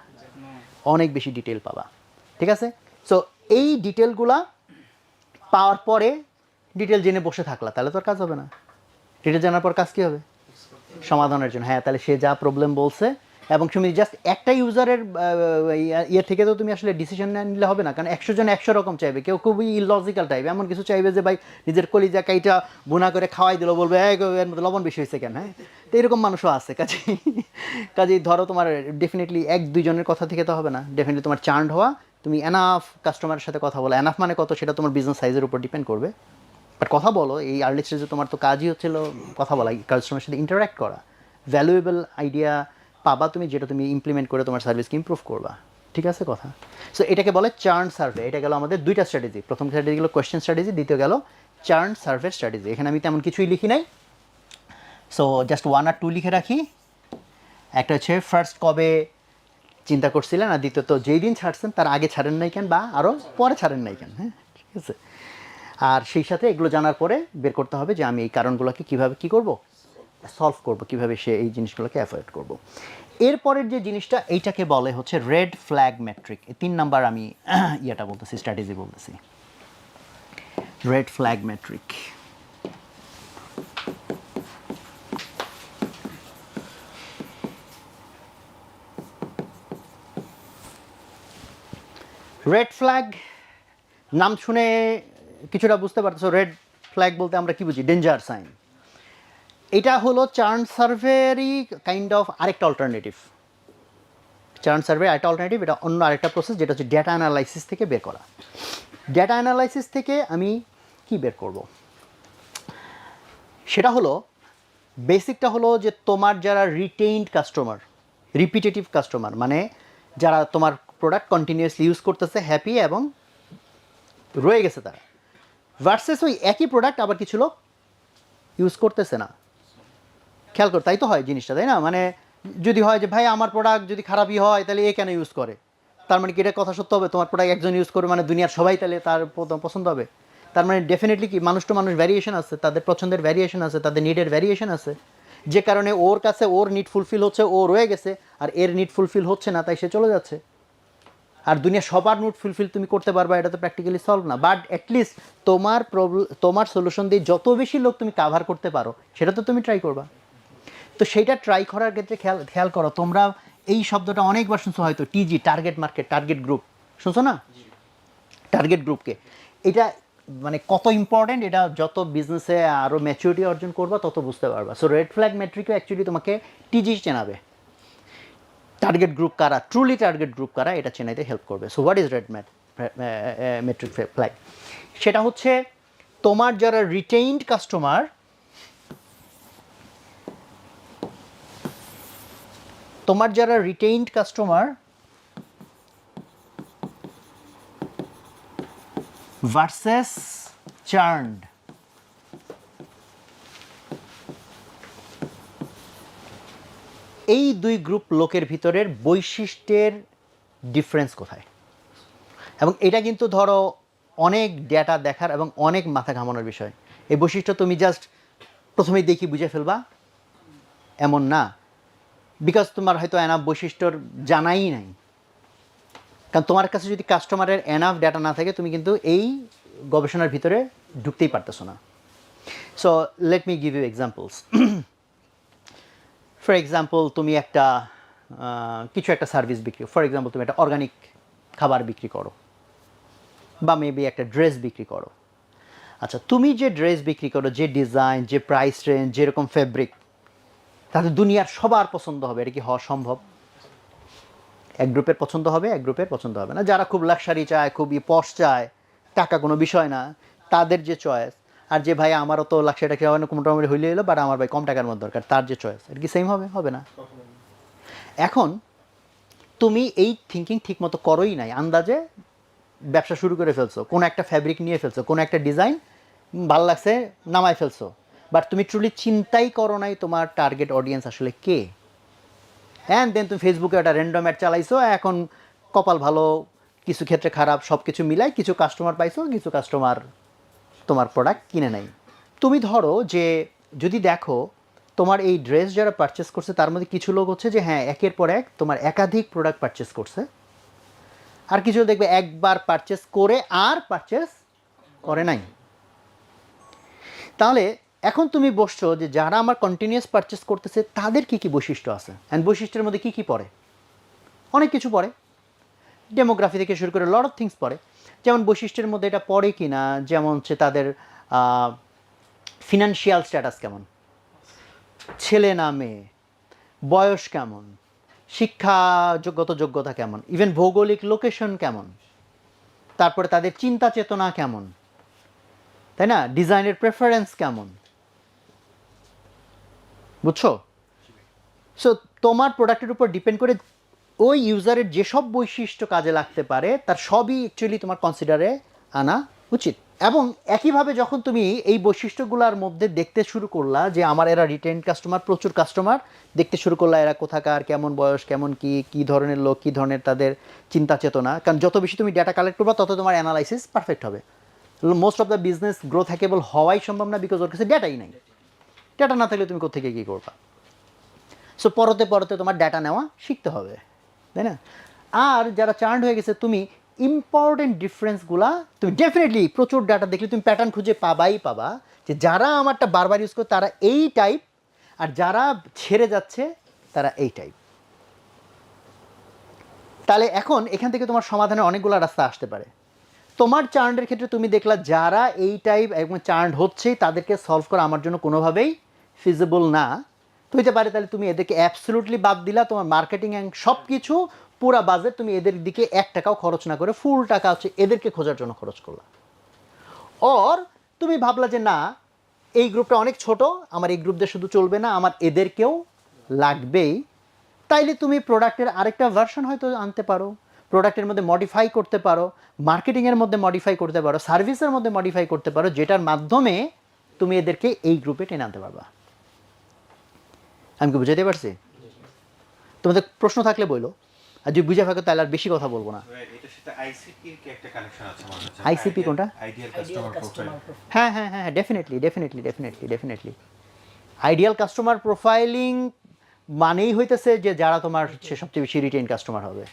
অনেক বেশি ডিটেল পাবা। ঠিক আছে, সো এই ডিটেলগুলা পাওয়ার পরে ডিটেল জেনে বসে থাকলা তাহলে তো আর কাজ হবে না। ডিটেল জানার পর কাজ কী হবে, সমাধানের জন্য। হ্যাঁ, তাহলে সে যা প্রবলেম বলছে, এবং তুমি জাস্ট একটা ইউজারের ইয়ে থেকে তো তুমি আসলে ডিসিশন নিলে হবে না, কারণ 100 জন 100 রকম চাইবে, কেউ খুবই ইলজিক্যাল টাইপ, এমন কিছু চাইবে যে ভাই নিজের কলিজা কাইটা বোনা করে খাওয়াই দিল, বলবে এর মধ্যে লবণ বেশি হয়েছে কেন। হ্যাঁ, তো এরকম মানুষও আছে। কাজেই ধরো তোমার ডেফিনেটলি 1-2 জনের কথা থেকে তো হবে না, ডেফিনেটলি তোমার চার্ন্ড হওয়া, তুমি এনাফ কাস্টমারের সাথে কথা বলো, এনাফ মানে কত সেটা তোমার বিজনেস সাইজের উপর ডিপেন্ড করবে, বাট কথা বলো। এই আর্লি স্টেজে তোমার তো কাজই হচ্ছিল কথা বলা, কাস্টমারের সাথে ইন্টারাক্ট করা, ভ্যালুয়েবল আইডিয়া পাবা তুমি, যেটা তুমি ইমপ্লিমেন্ট করে তোমার সার্ভিসকে ইমপ্রুভ করবা। ঠিক আছে কথা। সো এটাকে বলে চার্ন সার্ভে। এটা গেল আমাদের দুইটা স্ট্র্যাটেজি, প্রথম স্ট্র্যাটেজি গেল কোয়েশ্চেন স্ট্র্যাটেজি, দ্বিতীয় গেল চার্ন সার্ভে স্ট্র্যাটেজি। এখানে আমি তেমন কিছুই লিখি নাই, সো জাস্ট 1 আর 2 লিখে রাখি। একটা হচ্ছে ফার্স্ট কবে চিন্তা করছিলেন, আর দ্বিতীয়ত যেই দিন ছাড়ছেন তার আগে ছাড়েন নাই কেন, বা আরও পরে ছাড়েন নাই কেন। হ্যাঁ, ঠিক আছে। আর সেই সাথে এগুলো জানার পরে বের করতে হবে যে আমি এই কারণগুলোকে কীভাবে কী করব, সলভ করব, কীভাবে সে এই জিনিসগুলোকে অ্যাভয়েড করব। এরপরের যে জিনিসটা এইটাকে বলে হচ্ছে রেড ফ্ল্যাগ মেট্রিক। এই 3 নাম্বার আমি ইয়েটা বলতেছি, স্ট্র্যাটেজি বলতেছি, red flag metric. Red flag নাম শুনে কিছুটা বুঝতে পারতেছো, রেড ফ্ল্যাগ বলতে আমরা কি বুঝি, ডেঞ্জার সাইন। এটা হলো চার্ন সার্ভেরই কাইন্ড অফ আরেকটা অল্টারনেটিভ। চার্ন সার্ভে আরেকটা অল্টারনেটিভ, এটা অন্য আরেকটা প্রসেস, যেটা হচ্ছে ডেটা অ্যানালাইসিস থেকে বের করা। ডেটা অ্যানালাইসিস থেকে আমি কি বের করব, সেটা হলো বেসিকটা হলো যে তোমার যারা রিটেইনড কাস্টমার, রিপিটেটিভ কাস্টমার, মানে যারা তোমার প্রোডাক্ট কন্টিনিউয়াসলি ইউজ করতেছে, হ্যাপি এবং রয়ে গেছে তারা, ভার্সেস ওই একই প্রোডাক্ট আবার কিছু লোক ইউজ করতেছে না। খেয়াল কর, তাই তো হয় জিনিসটা, তাই না? মানে যদি হয় যে ভাই আমার প্রোডাক্ট যদি খারাপই হয় তাহলে এ কেন ইউজ করে, তার মানে কি এটা কথা সত্য হবে তোমার প্রোডাক্ট একজন ইউজ করে মানে দুনিয়ার সবাই তাহলে তার পছন্দ হবে? তার মানে ডেফিনেটলি কি মানুষ টু মানুষ ভ্যারিয়েশন আছে, তাদের পছন্দের ভ্যারিয়েশন আছে, তাদের নিডের ভ্যারিয়েশন আছে, যে কারণে ওর কাছে ওর নিড ফুলফিল হচ্ছে, ও রয়ে গেছে, আর এর নিড ফুলফিল হচ্ছে না, তাই সে চলে যাচ্ছে। আর দুনিয়া সবার নিড ফুলফিল তুমি করতে পারবা এটা তো প্র্যাকটিক্যালি সলভ না, বাট অ্যাটলিস্ট তোমার তোমার সলিউশন দিয়ে যত বেশি লোক তুমি কাভার করতে পারো সেটা তো তুমি ট্রাই করবা। তো সেইটা ট্রাই করার ক্ষেত্রে খেয়াল করো, তোমরা এই শব্দটা অনেকবার শুনছো হয়তো, টিজি, টার্গেট মার্কেট, টার্গেট গ্রুপ, শুনছো না? টার্গেট গ্রুপকে, এটা মানে কত ইম্পর্টেন্ট, এটা যত বিজনেসে আরও ম্যাচুরিটি অর্জন করবা তত বুঝতে পারবা। সো রেড ফ্ল্যাগ মেট্রিকও অ্যাকচুয়ালি তোমাকে টিজি চেনাবে, টার্গেট গ্রুপ কারা, ট্রুলি টার্গেট গ্রুপ কারা, এটা চেনাইতে হেল্প করবে। So what is red metric flag? সেটা হচ্ছে তোমার যারা রিটেইনড কাস্টমার, তোমার যারা রিটেইনড কাস্টমার ভার্সেস চার্নড, এই দুই গ্রুপ লোকের ভিতরের বৈশিষ্ট্যের ডিফারেন্স কোথায়। এবং এটা কিন্তু ধরো অনেক ডেটা দেখার এবং অনেক মাথা ঘামানোর বিষয়। এই বৈশিষ্ট্য তুমি জাস্ট প্রথমেই দেখি বুঝে ফেলবা এমন না, বিকজ তোমার হয়তো এনাফ বৈশিষ্ট্যর জানাই নাই, কারণ তোমার কাছে যদি কাস্টমারের এনাফ ডেটা না থাকে তুমি কিন্তু এই গবেষণার ভিতরে ঢুকতেই পারতেছো না। So let me give you examples. For example তুমি একটা কিছু একটা সার্ভিস বিক্রি, ফর এক্সাম্পল তুমি একটা অর্গানিক খাবার বিক্রি করো, বা মেবি একটা ড্রেস বিক্রি করো। আচ্ছা, তুমি যে ড্রেস বিক্রি করো, যে ডিজাইন, যে প্রাইস রেঞ্জ, যেরকম ফেব্রিক, তাতে দুনিয়ার সবার পছন্দ হবে, এটা কি হওয়া সম্ভব? এক গ্রুপের পছন্দ হবে, এক গ্রুপের পছন্দ হবে না। যারা খুব লাক্সারি চায়, খুবই পশ চায়, টাকা কোনো বিষয় না, তাদের যে চয়েস, আর যে ভাই আমারও তো লাক্সারি টাকা হয় না, মোটামুটি হইলে এলো, বাট আমার ভাই কম টাকার মধ্যে দরকার, তার যে চয়েস, এটা কি সেম হবে? হবে না। এখন তুমি এই থিঙ্কিং ঠিক মতো করোই নাই, আন্দাজে ব্যবসা শুরু করে ফেলছো, কোনো একটা ফ্যাব্রিক নিয়ে ফেলছো, কোনো একটা ডিজাইন ভালো লাগছে নামায় ফেলছো, বাট তুমি ট্রুলি চিন্তাই করো নাই তোমার টার্গেট অডিয়েন্স আসলে কে। অ্যান্ড দেন তুমি ফেসবুকে একটা র্যান্ডম অ্যাড চালাইছো, এখন কপাল ভালো, কিছু ক্ষেত্রে খারাপ, সব কিছু মিলাই কিছু কাস্টমার পাইছো, কিছু কাস্টমার তোমার প্রোডাক্ট কিনে নেই। তুমি ধরো যে যদি দেখো তোমার এই ড্রেস যারা পারচেস করছে তার মধ্যে কিছু লোক হচ্ছে যে হ্যাঁ একের পর এক তোমার একাধিক প্রোডাক্ট পারচেস করছে, আর কিছু দেখবে একবার পারচেস করে আর পারচেস করে নাই। তাহলে এখন তুমি বসছো যে যারা আমার কন্টিনিউয়াস পারচেস করতেছে তাদের কি কি বৈশিষ্ট্য আছে, অ্যান্ড বৈশিষ্ট্যের মধ্যে কি কি পড়ে? অনেক কিছু পড়ে, ডেমোগ্রাফি থেকে শুরু করে লট অফ থিংস পড়ে। যেমন বৈশিষ্ট্যের মধ্যে এটা পড়ে কি না, যেমন হচ্ছে তাদের ফিনান্সিয়াল স্ট্যাটাস কেমন, ছেলে না মেয়ে, বয়স কেমন, শিক্ষাগত যোগ্যতা কেমন, ইভেন ভৌগোলিক লোকেশন কেমন, তারপরে তাদের চিন্তা চেতনা কেমন, তাই না, ডিজাইনের প্রেফারেন্স কেমন, বুঝছো? সো তোমার প্রোডাক্টের উপর ডিপেন্ড করে ওই ইউজারের যেসব বৈশিষ্ট্য কাজে লাগতে পারে তার সবই অ্যাকচুয়ালি তোমার কনসিডারে আনা উচিত। এবং একইভাবে যখন তুমি এই বৈশিষ্ট্যগুলোর মধ্যে দেখতে শুরু করলা যে আমার এরা রিটেন কাস্টমার, প্রচুর কাস্টমার, দেখতে শুরু করলা এরা কোথাকার, কেমন বয়স, কেমন কী ধরনের লোক, কী ধরনের তাদের চিন্তা চেতনা, কারণ যত বেশি তুমি ডেটা কালেক্ট করবা তত তোমার অ্যানালাইসিস পারফেক্ট হবে। Most of the business growth hackable হওয়াই সম্ভব না, বিকজ ওর কাছে ডেটাই নাই। ডেটা না থাকলে তুমি কোথেকে কী করবা? সো পরতে পরতে তোমার ডেটা নেওয়া শিখতে হবে, তাই না? আর যারা চার্ন্ড হয়ে গেছে, তুমি ইম্পর্টেন্ট ডিফারেন্সগুলা তুমি ডেফিনেটলি প্রচুর ডাটা দেখলে তুমি প্যাটার্ন খুঁজে পাবা যে যারা আমারটা বারবার ইউজ করে তারা এই টাইপ, আর যারা ছেড়ে যাচ্ছে তারা এই টাইপ। তাহলে এখন এখান থেকে তোমার সমাধানের অনেকগুলো রাস্তা আসতে পারে। তোমার চার্ন্ডের ক্ষেত্রে তুমি দেখলা যারা এই টাইপ এবং চার্ন্ড হচ্ছেই তাদেরকে সলভ করা আমার জন্য কোনোভাবেই ফিজিবল না, তো হইতে পারে তাহলে তুমি এদেরকে অ্যাবসলুটলি বাদ দিলা, তোমার মার্কেটিং অ্যান্ড সব কিছু পুরা বাজেট তুমি এদের দিকে 1 টাকাও খরচ না করে ফুল টাকা হচ্ছে এদেরকে খোঁজার জন্য খরচ করলা। অর তুমি ভাবলা যে না, এই গ্রুপটা অনেক ছোট, আমার এই গ্রুপদের শুধু চলবে না, আমার এদেরকেও লাগবেই, তাইলে তুমি প্রোডাক্টের আরেকটা ভার্সন হয়তো আনতে পারো, প্রোডাক্টের মধ্যে মডিফাই করতে পারো, মার্কেটিংয়ের মধ্যে মডিফাই করতে পারো, সার্ভিসের মধ্যে মডিফাই করতে পারো, যেটার মাধ্যমে তুমি এদেরকে এই গ্রুপে টেনে আনতে পারবা। আমি কি বুঝাইতে পারছি? তোমাদের প্রশ্ন থাকলে বলো, আর যদি বুঝে থাকো তাহলে আর বেশি কথা বলবো না। আইসিপি কোনটা? হ্যাঁ হ্যাঁ হ্যাঁ, definitely definitely definitely definitely ideal customer profiling মানেই হইতেছে যে যারা তোমার সবচেয়ে বেশি রিটেইন কাস্টমার হবে।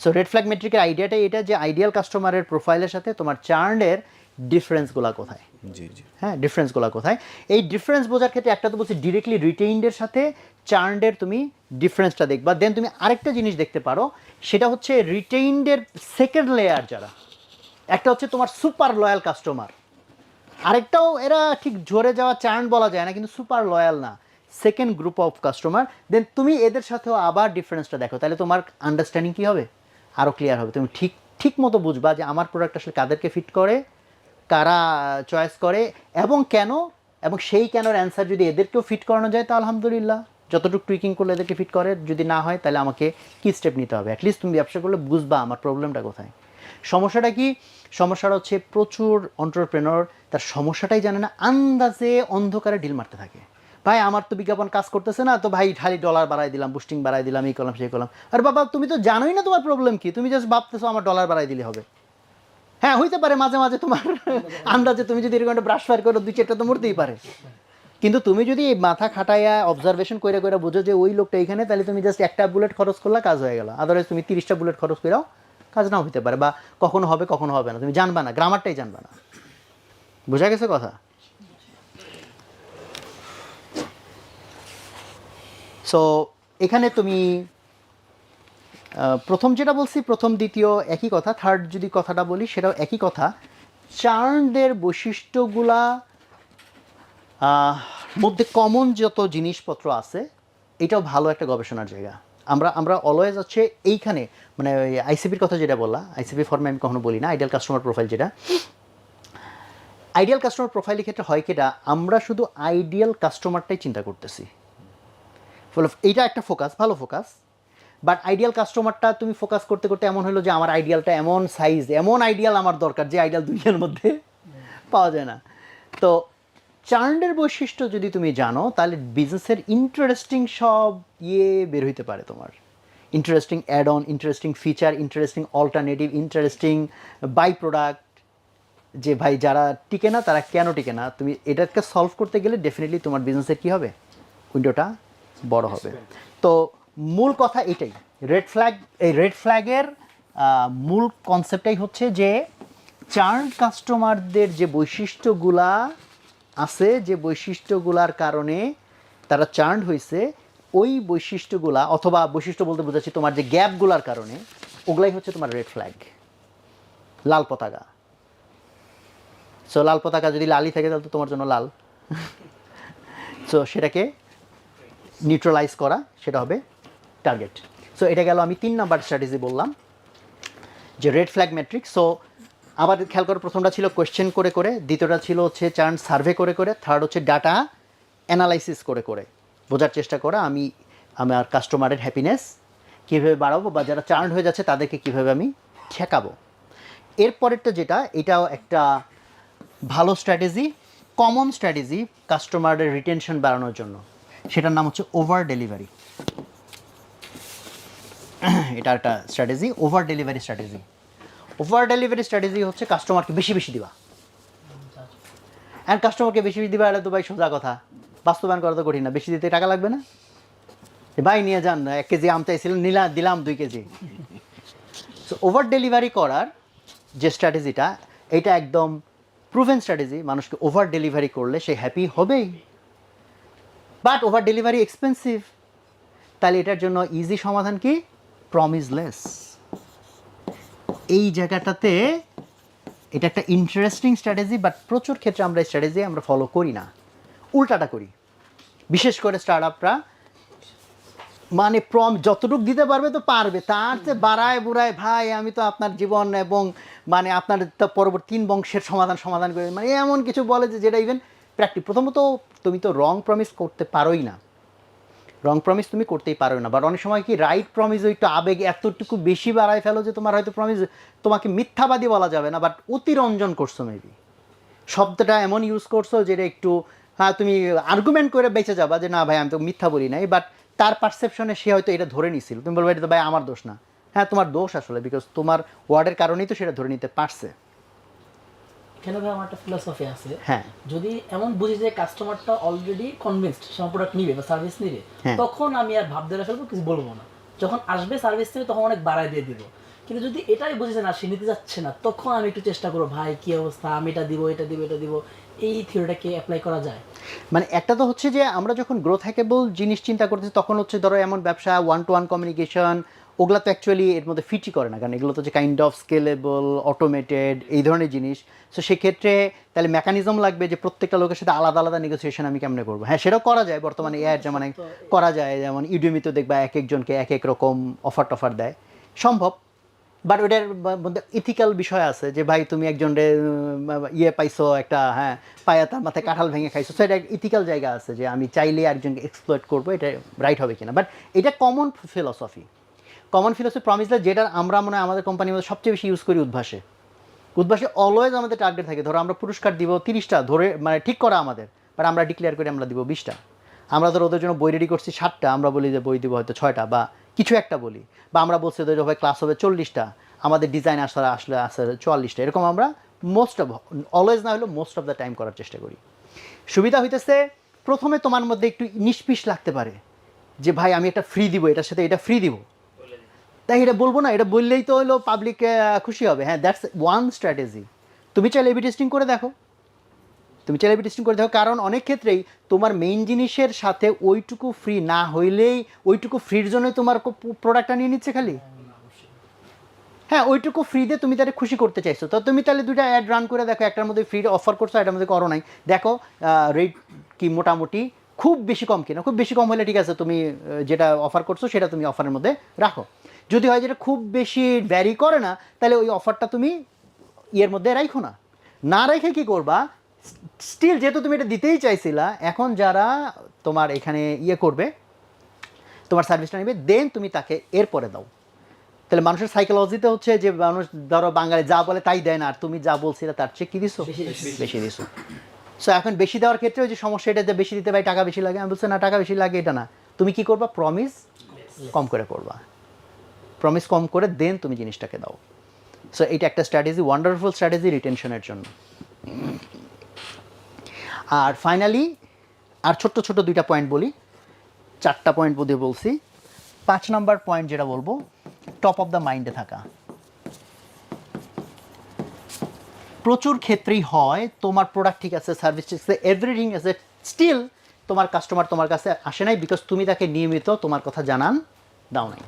সো রেড ফ্ল্যাগ মেট্রিকের আইডিয়াটাই এটা যে আইডিয়াল কাস্টমারের প্রোফাইলের সাথে তোমার চার্নের ডিফারেন্সগুলো কোথায়। জি জি হ্যাঁ, ডিফারেন্সগুলো কোথায়, এই ডিফারেন্স বোঝার ক্ষেত্রে একটা তো বলছি ডিরেক্টলি রিটেইনডের সাথে চার্নের তুমি ডিফারেন্সটা দেখবা। দেন তুমি আরেকটা জিনিস দেখতে পারো, সেটা হচ্ছে রিটেইনডের সেকেন্ড লেয়ার যারা, একটা হচ্ছে তোমার সুপার লয়াল কাস্টমার, আরেকটাও এরা ঠিক ঝরে যাওয়া চার্ন বলা যায় না কিন্তু সুপার লয়াল না, সেকেন্ড গ্রুপ অফ কাস্টমার। দেন তুমি এদের সাথেও আবার ডিফারেন্সটা দেখো, তাহলে তোমার আন্ডারস্ট্যান্ডিং কী হবে, আরও ক্লিয়ার হবে। তুমি ঠিক ঠিক মতো বুঝবা যে আমার প্রোডাক্ট আসলে কাদেরকে ফিট করে, কারা চয়েস করে এবং কেন, এবং সেই কেনর অ্যান্সার যদি এদেরকেও ফিট করানো যায় তা আলহামদুলিল্লাহ, যতটুকু টুইকিং করলে এদেরকে ফিট করে, যদি না হয় তাহলে আমাকে কী স্টেপ নিতে হবে। অ্যাটলিস্ট তুমি ব্যবসা করলে বুঝবা আমার প্রবলেমটা কোথায়। সমস্যাটা কি? সমস্যাটা হচ্ছে প্রচুর এন্টারপ্রেনর তার সমস্যাটাই জানে না, আন্দাজে অন্ধকারে ঢিল মারতে থাকে। ভাই আমার তো বিজ্ঞাপন কাজ করতেছে না, তো ভাই খালি ডলার বাড়াই দিলাম, বুস্টিং বাড়াই দিলাম, এই করলাম সেই করলাম। আর বাবা তুমি তো জানোই না তোমার প্রবলেম কি, তুমি জাস্ট ভাবতেছো আমার ডলার বাড়াই দিলে হবে। হ্যাঁ হইতে পারে মাঝে মাঝে তোমার আন্দাজে তুমি যদি এরকম একটা ব্রাশ ফায়ার করো 2-4টা তো মরতেই পারে, কিন্তু তুমি যদি মাথা খাটাইয়া অবজারভেশন করে করে বুঝো যে ওই লোকটা এখানে, তাহলে তুমি জাস্ট একটা বুলেট খরচ করলে কাজ হয়ে গেল। আদারওয়াইজ তুমি 30টা বুলেট খরচ করেও কাজ নাও হতে পারে, বা কখনো হবে কখনো হবে না, তুমি জানবা না, গ্রামারটাই জানবা না। বোঝা গেছে কথা? সো এখানে তুমি প্রথম যেটা বলছি, প্রথম দ্বিতীয় একই কথা, থার্ড যদি কথাটা বলি সেটাও একই কথা। চার্নদের বৈশিষ্ট্যগুলা মধ্যে কমন যত জিনিসপত্র আছে এটাও ভালো একটা গবেষণার জায়গা। আমরা অলওয়েজ হচ্ছে এইখানে মানে আইসিপির কথা যেটা বললা, আইসিপি ফর্মে আমি কখনো বলি না, আইডিয়াল কাস্টমার প্রোফাইল যেটা, আইডিয়াল কাস্টমার প্রোফাইলের ক্ষেত্রে হয় কিটা আমরা শুধু আইডিয়াল কাস্টমারটাই চিন্তা করতেছি, ফলে এইটা একটা ফোকাস, ভালো ফোকাস। বাট আইডিয়াল কাস্টমারটা তুমি ফোকাস করতে করতে এমন হলো যে আমার আইডিয়ালটা এমন সাইজ, এমন আইডিয়াল আমার দরকার যে আইডিয়াল দুনিয়ার মধ্যে পাওয়া যায় না। তো চার্নের বৈশিষ্ট্য যদি তুমি জানো তাহলে বিজনেসের ইন্টারেস্টিং সব বের হইতে পারে তোমার। Interesting add on, interesting feature, interesting alternative, interesting by product, যে ভাই যারা টিকে না তারা কেন টিকে না, তুমি এটাকে সলভ করতে গেলে ডেফিনেটলি তোমার বিজনেসের কী হবে, উইন্ডোটা বড় হবে। তো মূল কথা এটাই, রেড ফ্ল্যাগ, এই রেড ফ্ল্যাগের মূল কনসেপ্টটাই হচ্ছে যে চার্ন কাস্টমারদের যে বৈশিষ্ট্যগুলা আছে, যে বৈশিষ্ট্যগুলার কারণে তারা চার্ন হয়েছে, ওই বৈশিষ্ট্যগুলা অথবা বৈশিষ্ট্য বলতে বোঝাচ্ছি তোমার যে গ্যাপগুলার কারণে, ওগুলাই হচ্ছে তোমার রেড ফ্ল্যাগ, লাল পতাকা। সো লাল পতাকা যদি লালই থাকে তাহলে তো তোমার জন্য লাল। সো সেটাকে নিউট্রালাইজ করা, সেটা হবে টার্গেট। সো এটা গেল আমি 3 নাম্বার স্ট্র্যাটেজি বললাম যে রেড ফ্ল্যাগ ম্যাট্রিক্স। সো আবার খেয়াল করে, প্রথমটা ছিল কোয়েশ্চেন করে করে, দ্বিতীয়টা ছিল হচ্ছে চার্ন সার্ভে করে করে, থার্ড হচ্ছে ডাটা অ্যানালাইসিস করে করে বোঝার চেষ্টা করা আমি আমার কাস্টমারের হ্যাপিনেস কীভাবে বাড়াবো বা যারা চার্ন হয়ে যাচ্ছে তাদেরকে কীভাবে আমি ঠেকাবো। এরপরেরটা যেটা, এটাও একটা ভালো স্ট্র্যাটেজি, কমন স্ট্র্যাটেজি কাস্টমারের রিটেনশন বাড়ানোর জন্য, সেটার নাম হচ্ছে ওভার ডেলিভারি। এটা একটা strategy, over delivery strategy. Over delivery strategy হচ্ছে কাস্টমারকে বেশি বেশি দিবা, অ্যান্ড কাস্টমারকে বেশি বেশি দিবা, এটা তো ভাই সোজা কথা, বাস্তবায়ন করা তো কঠিন না। বেশি দিতে টাকা লাগবে না, ভাই নিয়ে যান 1 কেজি আম চাইছিলেন, দিলাম 2 কেজি। সো ওভার ডেলিভারি করার যে স্ট্র্যাটেজিটা, এটা একদম প্রুভেন স্ট্র্যাটেজি। মানুষকে ওভার ডেলিভারি করলে সে হ্যাপি হবেই, বাট ওভার ডেলিভারি এক্সপেন্সিভ। তাহলে এটার জন্য ইজি সমাধান কি, প্রমিসলেস। এই জায়গাটাতে এটা একটা ইন্টারেস্টিং স্ট্র্যাটেজি, বাট প্রচুর ক্ষেত্রে আমরা এই স্ট্র্যাটেজি আমরা ফলো করি না, উল্টাটা করি। বিশেষ করে স্টার্ট আপরা মানে যতটুকু দিতে পারবে তো পারবে, তার চেয়ে বাড়ায় বুড়ায় ভাই আমি তো আপনার জীবন এবং মানে আপনার তো পরবর্তী 3 বংশের সমাধান করে, মানে এমন কিছু বলে যে যেটা ইভেন প্রথমত তুমি তো রং প্রমিস করতে পারোই না, রং প্রমিস তুমি করতেই পারো না। বাট অনেক সময় কি রাইট প্রমিস একটু আবেগ এতটুকু বেশি বাড়ায় ফেলো যে তোমার হয়তো প্রমিস, তোমাকে মিথ্যাবাদী বলা যাবে না, বাট অতিরঞ্জন করছো, মেবি শব্দটা এমন ইউজ করছো যেটা একটু, হ্যাঁ তুমি আর্গুমেন্ট করে বেঁচে যাবা যে না ভাই আমি তো মিথ্যা বলি নাই, বাট তার পারসেপশনে সে হয়তো এটা ধরে নিছিল, তুমি বলবে এটা তো ভাই আমার দোষ না। হ্যাঁ তোমার দোষ আসলে, বিকজ তোমার ওয়ার্ডের কারণেই তো সেটা ধরে নিতে পারছে। এখানে ভাই আমার একটা ফিলসফি আছে, হ্যাঁ যদি এমন বুঝি যে কাস্টমারটা অলরেডি কনভিন্সড সে প্রোডাক্ট নিবে বা সার্ভিস নিবে, তখন আমি আর ভাব ধরে ফেলবো, কিছু বলবো না। যখন আসবে সার্ভিস নিবে তখন অনেক বাড়ায় দিয়ে দিব। কিন্তু যদি এটাই বুঝেছে না, সে নিতে যাচ্ছে না, তখন আমি একটু চেষ্টা করবো, ভাই কি অবস্থা, আমি এটা দিব, এটা দিব, এটা দিব। এই থিওরিটাকে অ্যাপ্লাই করা যায়। মানে একটা তো হচ্ছে যে আমরা যখন গ্রোথ হ্যাকেবল জিনিস চিন্তা করতেছি তখন হচ্ছে ধরো এমন ব্যবসা 1-to-1 কমিউনিকেশন, ওগুলো তো অ্যাকচুয়ালি এর মধ্যে ফিটই করে না, কারণ এগুলো তো যে কাইন্ড অফ স্কেলেবল অটোমেটেড এই ধরনের জিনিস। সো সেক্ষেত্রে তাহলে মেকানিজম লাগবে যে প্রত্যেকটা লোকের সাথে আলাদা আলাদা নেগোসিয়েশন আমি কেমনে করবো। হ্যাঁ সেটাও করা যায় বর্তমানে এআই মানে করা যায়, যেমন ইউডেমিতে দেখবা এক একজনকে এক এক রকম অফার দেয়, সম্ভব। বাট ওইটার মধ্যে ইথিক্যাল বিষয় আছে যে ভাই তুমি একজনের পাইছো একটা, হ্যাঁ পায়া তার মাথায় কাঁঠাল ভেঙে খাইছো, সো এটা ইথিক্যাল জায়গা আছে যে আমি চাইলে একজনকে এক্সপ্লয়েট করবো, এটা রাইট হবে কিনা। বাট এটা কমন ফিলসফি প্রমিসলেস, যেটা আমরা মনে হয় আমাদের কোম্পানির মধ্যে সবচেয়ে বেশি ইউজ করি উদ্ভাসে অলওয়েজ আমাদের টার্গেট থাকে, ধরো আমরা পুরস্কার দিব 30টা ধরে, মানে ঠিক করা আমাদের, বাট আমরা ডিক্লেয়ার করে আমরা দিব 20টা। আমরা ধরো ওদের জন্য বই রেডি করছি 60টা, আমরা বলি যে বই দিব হয়তো 6টা বা কিছু একটা বলি, বা আমরা বলছি যে ভাই ক্লাস হবে 40টা, আমাদের ডিজাইন আসলে 44টা, এরকম আমরা অলওয়েজ না হলেও মোস্ট অফ দ্য টাইম করার চেষ্টা করি। সুবিধা হইতেছে প্রথমে তোমার মধ্যে একটু নিষ্পিস লাগতে পারে যে ভাই আমি একটা ফ্রি দিব, এটার সাথে এটা ফ্রি দিব, তাই এটা বলবো না, এটা বললেই তো হলো পাবলিক খুশি হবে। হ্যাঁ দ্যাটস ওয়ান স্ট্র্যাটেজি। তুমি চাইলে এ বি টেস্টিং করে দেখো, কারণ অনেক ক্ষেত্রেই তোমার মেইন জিনিসের সাথে ওইটুকু ফ্রি না হইলেই ওইটুকু ফ্রির জন্যই তোমার প্রোডাক্টটা নিয়ে নিচ্ছে খালি। হ্যাঁ ওইটুকু ফ্রিতে তুমি তাহলে খুশি করতে চাইছো, তো তুমি তাহলে দুইটা অ্যাড রান করে দেখো, একটার মধ্যে ফ্রি অফার করছো, একটার মধ্যে করো নাই, দেখো রেট কি মোটামুটি খুব বেশি কম কিনা। খুব বেশি কম হলে ঠিক আছে, তুমি যেটা অফার করছো সেটা তুমি অফারের মধ্যে রাখো। যদি হয় যেটা খুব বেশি ভ্যারি করে না, তাহলে ওই অফারটা তুমি ইয়ের মধ্যে রাখো না। না রেখে কি করবা, স্টিল যেহেতু তুমি এটা দিতেই চাইছিলা, এখন যারা তোমার এখানে ইয়ে করবে, তোমার সার্ভিসটা নেবে, দেন তুমি তাকে এরপরে দাও। তাহলে মানুষের সাইকোলজিতে হচ্ছে যে মানুষ ধরো বাঙালি যা বলে তাই দেয় না, আর তুমি যা বলছিলে তার চেয়ে কী দিছো, বেশি দিছো। সো এখন বেশি দেওয়ার ক্ষেত্রে ওই যে সমস্যা এটা যে বেশি দিতে ভাই টাকা বেশি লাগে, আমি বলছি না টাকা বেশি লাগে এটা না, তুমি কি করবা, প্রমিস কম করে করবা, প্রমিস কম করে দেন তুমি জিনিসটাকে দাও। সো এটা একটা স্ট্র্যাটেজি, ওয়ান্ডারফুল স্ট্র্যাটেজি রিটেনশনের জন্য। আর ফাইনালি আর ছোট্ট ছোট দুইটা পয়েন্ট বলি, 4টা পয়েন্ট বোধহয় বলছি। 5 নাম্বার পয়েন্ট যেটা বলবো, টপ অফ দ্য মাইন্ডে থাকা। প্রচুর ক্ষেত্রেই হয় তোমার প্রোডাক্ট ঠিক আছে, সার্ভিস ঠিক আছে, এভরিথিং আছে, স্টিল তোমার কাস্টমার তোমার কাছে আসে নাই, বিকজ তুমি তাকে নিয়মিত তোমার কথা জানান দাও নাই।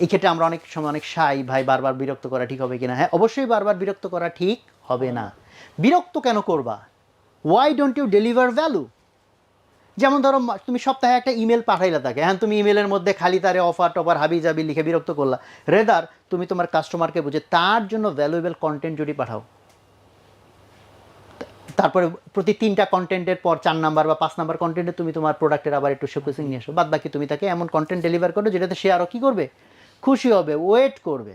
এই ক্ষেত্রে আমরা অনেক সময় অনেক শাই, ভাই বারবার বিরক্ত করা ঠিক হবে কিনা। হ্যাঁ অবশ্যই বারবার বিরক্ত করা ঠিক হবে না। বিরক্ত কেন করবা, why don't you deliver value. যেমন ধরো তুমি সপ্তাহে একটা ইমেল পাঠাইলা তাকে, হ্যাঁ তুমি ইমেলের মধ্যে খালি তারে অফার টফার হাবি জাবি লিখে বিরক্ত করলা, রেদার তুমি তোমার কাস্টমারকে বুঝে তার জন্য ভ্যালুয়েবল কন্টেন্ট যদি পাঠাও, তারপরে প্রতি 3টা কন্টেন্টের পর 4 নাম্বার বা 5 নাম্বার কন্টেন্টে তুমি তোমার প্রোডাক্টের আবার একটু শোকেসিং নিয়ে আসো, বাদ বাকি তুমি তাকে এমন কন্টেন্ট ডেলিভার করো যেটাতে সে আরও কী করবে, খুশি হবে, ওয়েট করবে।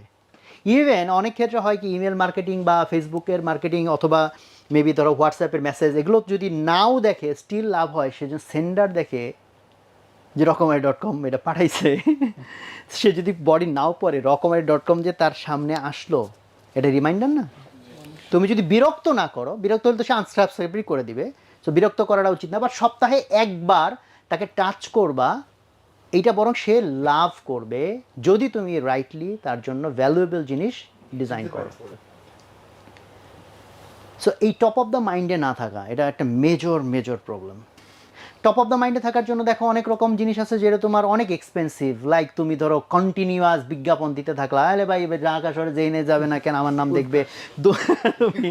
ইভেন অনেক ক্ষেত্রে হয় কি, ইমেল মার্কেটিং বা ফেসবুকের মার্কেটিং অথবা মেবি ধরো হোয়াটসঅ্যাপের মেসেজ, এগুলো যদি নাও দেখে স্টিল লাভ হয়, সেজন্য সেন্ডার দেখে যে রকমারি.com এটা পাঠাইছে, সে যদি বডি নাও পড়ে রকমারি.com যে তার সামনে আসলো, এটা রিমাইন্ডার না। তুমি যদি বিরক্ত না করো, বিরক্ত হলে তো সে আনসাবস্ক্রাইবই করে দিবে, সো বিরক্ত করাটা উচিত না। বাট সপ্তাহে একবার তাকে টাচ করবা, এইটা বরং সে লাভ করবে যদি তুমি রাইটলি তার জন্য ভ্যালুয়েবল জিনিস ডিজাইন করো। সো এই টপ অফ দ্য মাইন্ডে না থাকা, এটা একটা major problem. Top of the মাইন্ডে থাকার জন্য দেখো অনেক রকম জিনিস আছে যেটা তোমার অনেক এক্সপেন্সিভ, লাইক তুমি ধরো কন্টিনিউয়াস বিজ্ঞাপন দিতে থাকলা, আরে ভাই ঢাকা শহরে যেই যাবে না কেন আমার নাম দেখবে, তুমি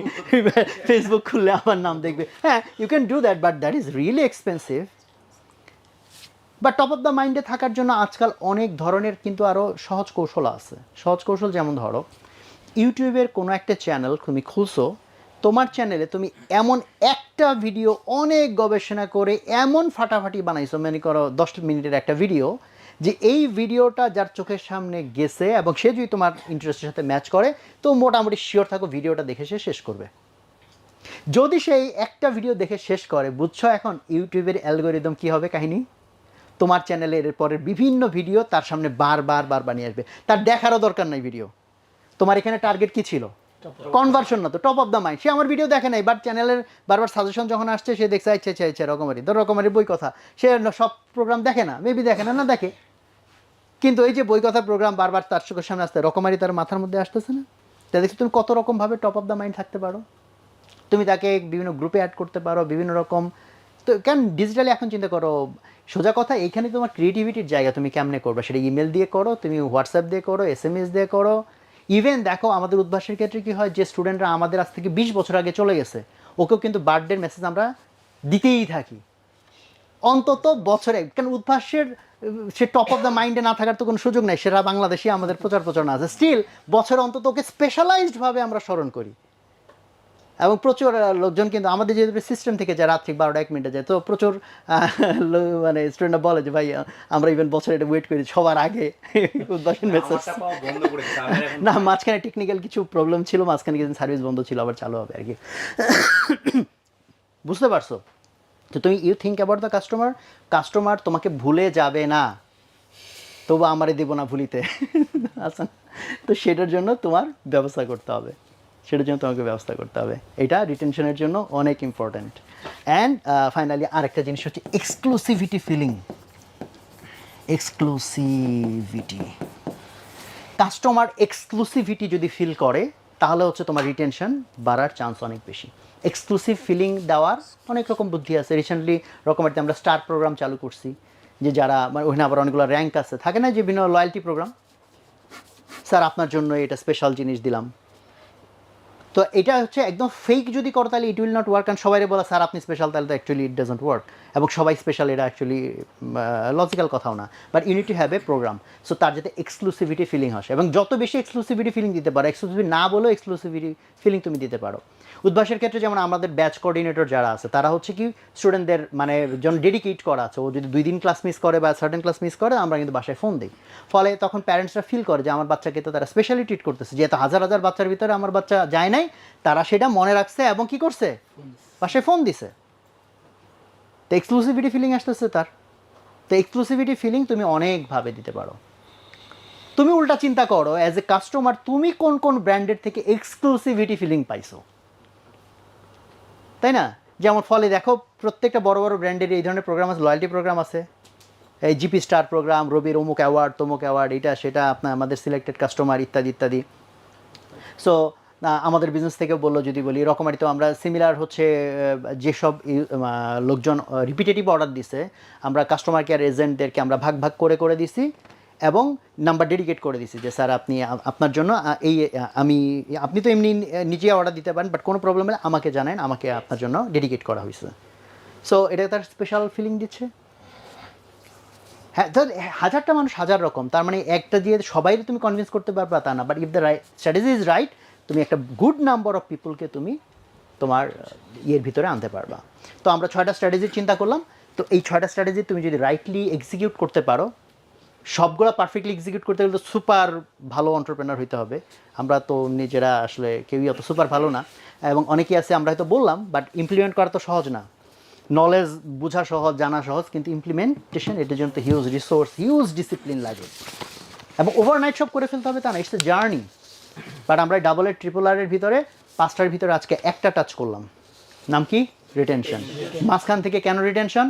ফেসবুক খুললে আমার নাম দেখবে, হ্যাঁ you can do that, but that is really expensive. বা টপ অফ দ্য মাইন্ডে থাকার জন্য আজকাল অনেক ধরনের কিন্তু আরও সহজ কৌশল আছে। সহজ কৌশল যেমন ধরো ইউটিউবের কোনো একটা চ্যানেল তুমি খুলছো, তোমার চ্যানেলে তুমি এমন একটা ভিডিও অনেক গবেষণা করে এমন ফাটাফাটি বানাইছো, মনে করো 10 মিনিটের একটা ভিডিও, যে এই ভিডিওটা যার চোখের সামনে গেছে এবং সে যদি তোমার ইন্টারেস্টের সাথে ম্যাচ করে, তো মোটামুটি শিওর থাকো ভিডিওটা দেখে সে শেষ করবে। যদি সেই একটা ভিডিও দেখে শেষ করে, বুঝছো এখন ইউটিউবের অ্যালগোরিদম কী হবে কাহিনী, তোমার চ্যানেলের পরের বিভিন্ন ভিডিও তার সামনে বারবার বানিয়ে আসবে, তার দেখারও দরকার নাই ভিডিও। তোমার এখানে টার্গেট কি ছিল, কনভার্সন না তো টপ অফ দ্য মাইন্ড। সে আমার ভিডিও দেখে নাই, বাট চ্যানেলের বারবার সাজেশন যখন আসছে সে দেখছে আচ্ছা রকমারি, ধর রকমারি বই কথা, সে সব প্রোগ্রাম দেখে না, মেবি দেখে না দেখে, কিন্তু এই যে বই কথার প্রোগ্রাম বারবার তার চোখের সামনে আসতে, রকমারি তার মাথার মধ্যে আসতেছে না। তা দেখছি তুমি কত রকমভাবে টপ অফ দ্য মাইন্ড থাকতে পারো। তুমি তাকে বিভিন্ন গ্রুপে অ্যাড করতে পারো, বিভিন্ন রকম, তো কেন ডিজিটালি এখন চিন্তা করো, সোজা কথা এইখানে তোমার ক্রিয়েটিভিটির জায়গা, তুমি কেমনে করবে, সেটা ইমেল দিয়ে করো, তুমি হোয়াটসঅ্যাপ দিয়ে করো, SMS দিয়ে করো। ইভেন দেখো আমাদের উদ্ভাসের ক্ষেত্রে কী হয়, যে স্টুডেন্টরা আমাদের আজ থেকে 20 বছর আগে চলে গেছে, ওকেও কিন্তু বার্থডের মেসেজ আমরা দিতেই থাকি অন্তত বছরে, কেন উদ্ভাসের সে টপ অফ দ্য মাইন্ডে না থাকার তো কোনো সুযোগ নেই, সেটা বাংলাদেশে আমাদের প্রচারণা আছে, স্টিল বছরে অন্তত ওকে স্পেশালাইজডভাবে আমরা স্মরণ করি। এবং প্রচুর লোকজন কিন্তু আমাদের যে সিস্টেম থেকে যায় রাত্রি 12টা 1 মিনিটে যায়, তো প্রচুর মানে স্টুডেন্টরা বলে যে ভাই আমরা ইভেন বছরে এটা ওয়েট করি সবার আগে উদ্ভাসন মেসেজ। না মাঝখানে টেকনিক্যাল কিছু প্রবলেম ছিল, মাঝখানে কিছু সার্ভিস বন্ধ ছিল, আবার চালু হবে আর কি। বুঝতে পারছো? তো তুমি you think about the customer তোমাকে ভুলে যাবে না, তবু আমারে দেবো না ভুলিতে, আচ্ছা। তো সেটার জন্য তোমার ব্যবস্থা করতে হবে, তোমাকে ব্যবস্থা করতে হবে। এটা রিটেনশনের জন্য অনেক ইম্পর্ট্যান্ট। অ্যান্ড ফাইনালি আরেকটা জিনিস হচ্ছে এক্সক্লুসিভিটি ফিলিং। কাস্টমার এক্সক্লুসিভিটি যদি ফিল করে, তাহলে হচ্ছে তোমার রিটেনশন বাড়ার চান্স অনেক বেশি। এক্সক্লুসিভ ফিলিং দেওয়ার অনেক রকম বুদ্ধি আছে। রিসেন্টলি রকমারিতে আমরা স্টার প্রোগ্রাম চালু করছি, যে যারা মানে ওখানে আবার অনেকগুলো র্যাঙ্ক আছে, থাকে না যে বিভিন্ন লয়্যালটি প্রোগ্রাম, স্যার আপনার জন্য এটা স্পেশাল জিনিস দিলাম। তো এটা হচ্ছে একদম ফেক যদি করো তাহলে ইট উইল নট ওয়ার্ক, কারণ সবাই বলা স্যার আপনি স্পেশাল, তাহলে তো অ্যাকচুয়ালি ইট ডাজন্ট ওয়ার্ক, এবং সবাই স্পেশাল এটা অ্যাকচুয়ালি লজিক্যাল কথাও না। But you need to have a program, so তার যাতে এক্সক্লুসিভিটি ফিলিং আসে, এবং যত বেশি এক্সক্লুসিভিটি ফিলিং দিতে পারো, এক্সক্লুসিভিটি না বলেও এক্সক্লুসিভিটি ফিলিং তুমি দিতে পারো। উদ্ভাসের ক্ষেত্রে যেমন আমাদের ব্যাচ কোঅর্ডিনেটর যারা আছে তারা হচ্ছে কি স্টুডেন্টদের মানে যখন ডেডিকেট করা আছে, ও যদি 2 দিন ক্লাস মিস করে বা সার্টেন ক্লাস মিস করে, আমরা কিন্তু বাসায় ফোন দিই। ফলে তখন প্যারেন্টসরা ফিল করে যে আমার বাচ্চাকে তো তারা স্পেশালি ট্রিট করতেছে, যেহেতু হাজার হাজার বাচ্চার ভিতরে আমার বাচ্চা যায় নাই, তারা সেটা মনে রাখছে এবং কি করছে, বাসায় ফোন দিছে। তো এক্সক্লুসিভিটি ফিলিং আসতেছে তার। তো এক্সক্লুসিভিটি ফিলিং তুমি অনেকভাবে দিতে পারো। তুমি উল্টা চিন্তা করো, অ্যাজ এ কাস্টমার তুমি কোন কোন ব্র্যান্ডের থেকে এক্সক্লুসিভিটি ফিলিং পাইছো, তাই না? যেমন ফলে দেখো প্রত্যেকটা বড় বড় ব্র্যান্ডের এই ধরনের প্রোগ্রাম আছে, লয়্যালটি প্রোগ্রাম আছে, এই জিপি স্টার প্রোগ্রাম, রবির অমুক অ্যাওয়ার্ড তমুক অ্যাওয়ার্ড, এটা সেটা আপনার আমাদের সিলেক্টেড কাস্টমার ইত্যাদি ইত্যাদি। সো আমাদের বিজনেস থেকে বললো যদি বলি রকমারি, তো আমরা সিমিলার হচ্ছে যেসব লোকজন রিপিটেটিভ অর্ডার দিছে, আমরা কাস্টমার কেয়ার এজেন্টদেরকে আমরা ভাগ ভাগ করে করে দিছি এবং নাম্বার ডেডিকেট করে দিছি যে স্যার আপনি আপনার জন্য এই আমি, আপনি তো এমনি নিজে অর্ডার দিতে পারেন, বাট কোনো প্রবলেম হলে আমাকে জানেন, আমাকে আপনার জন্য ডেডিকেট করা হয়েছে। সো এটা তার স্পেশাল ফিলিং দিচ্ছে। হ্যাঁ, ধর হাজারটা মানুষ হাজার রকম, তার মানে একটা দিয়ে সবাই তুমি কনভিন্স করতে পারবা তা না, but if the right strategy is right, তুমি একটা গুড নাম্বার অফ পিপলকে তুমি তোমার ইয়ের ভিতরে আনতে পারবা। তো আমরা 6টা স্ট্র্যাটেজির চিন্তা করলাম। তো এই 6টা স্ট্র্যাটেজি তুমি যদি রাইটলি এক্সিকিউট করতে পারো, সবগুলো পারফেক্টলি এক্সিকিউট করতে গেলে তো সুপার ভালো এন্টারপ্রেনার হইতে হবে। আমরা তো নিজেরা আসলে কেউই অত সুপার ভালো না, এবং অনেকেই আছে আমরা হয়তো বললাম, বাট ইমপ্লিমেন্ট করা তো সহজ না। নলেজ বোঝা সহজ, জানা সহজ, কিন্তু ইমপ্লিমেন্টেশন এটার জন্য তো হিউজ রিসোর্স, হিউজ ডিসিপ্লিন লাগে, এবং ওভারনাইট সব করে ফেলতে হবে তা না, ইটস এ জার্নি। বাট আমরা ডাবল এর ট্রিপল আর এর ভিতরে 5টার ভিতরে আজকে একটা টাচ করলাম, নাম কি? রিটেনশন। মাঝখান থেকে কেন রিটেনশন?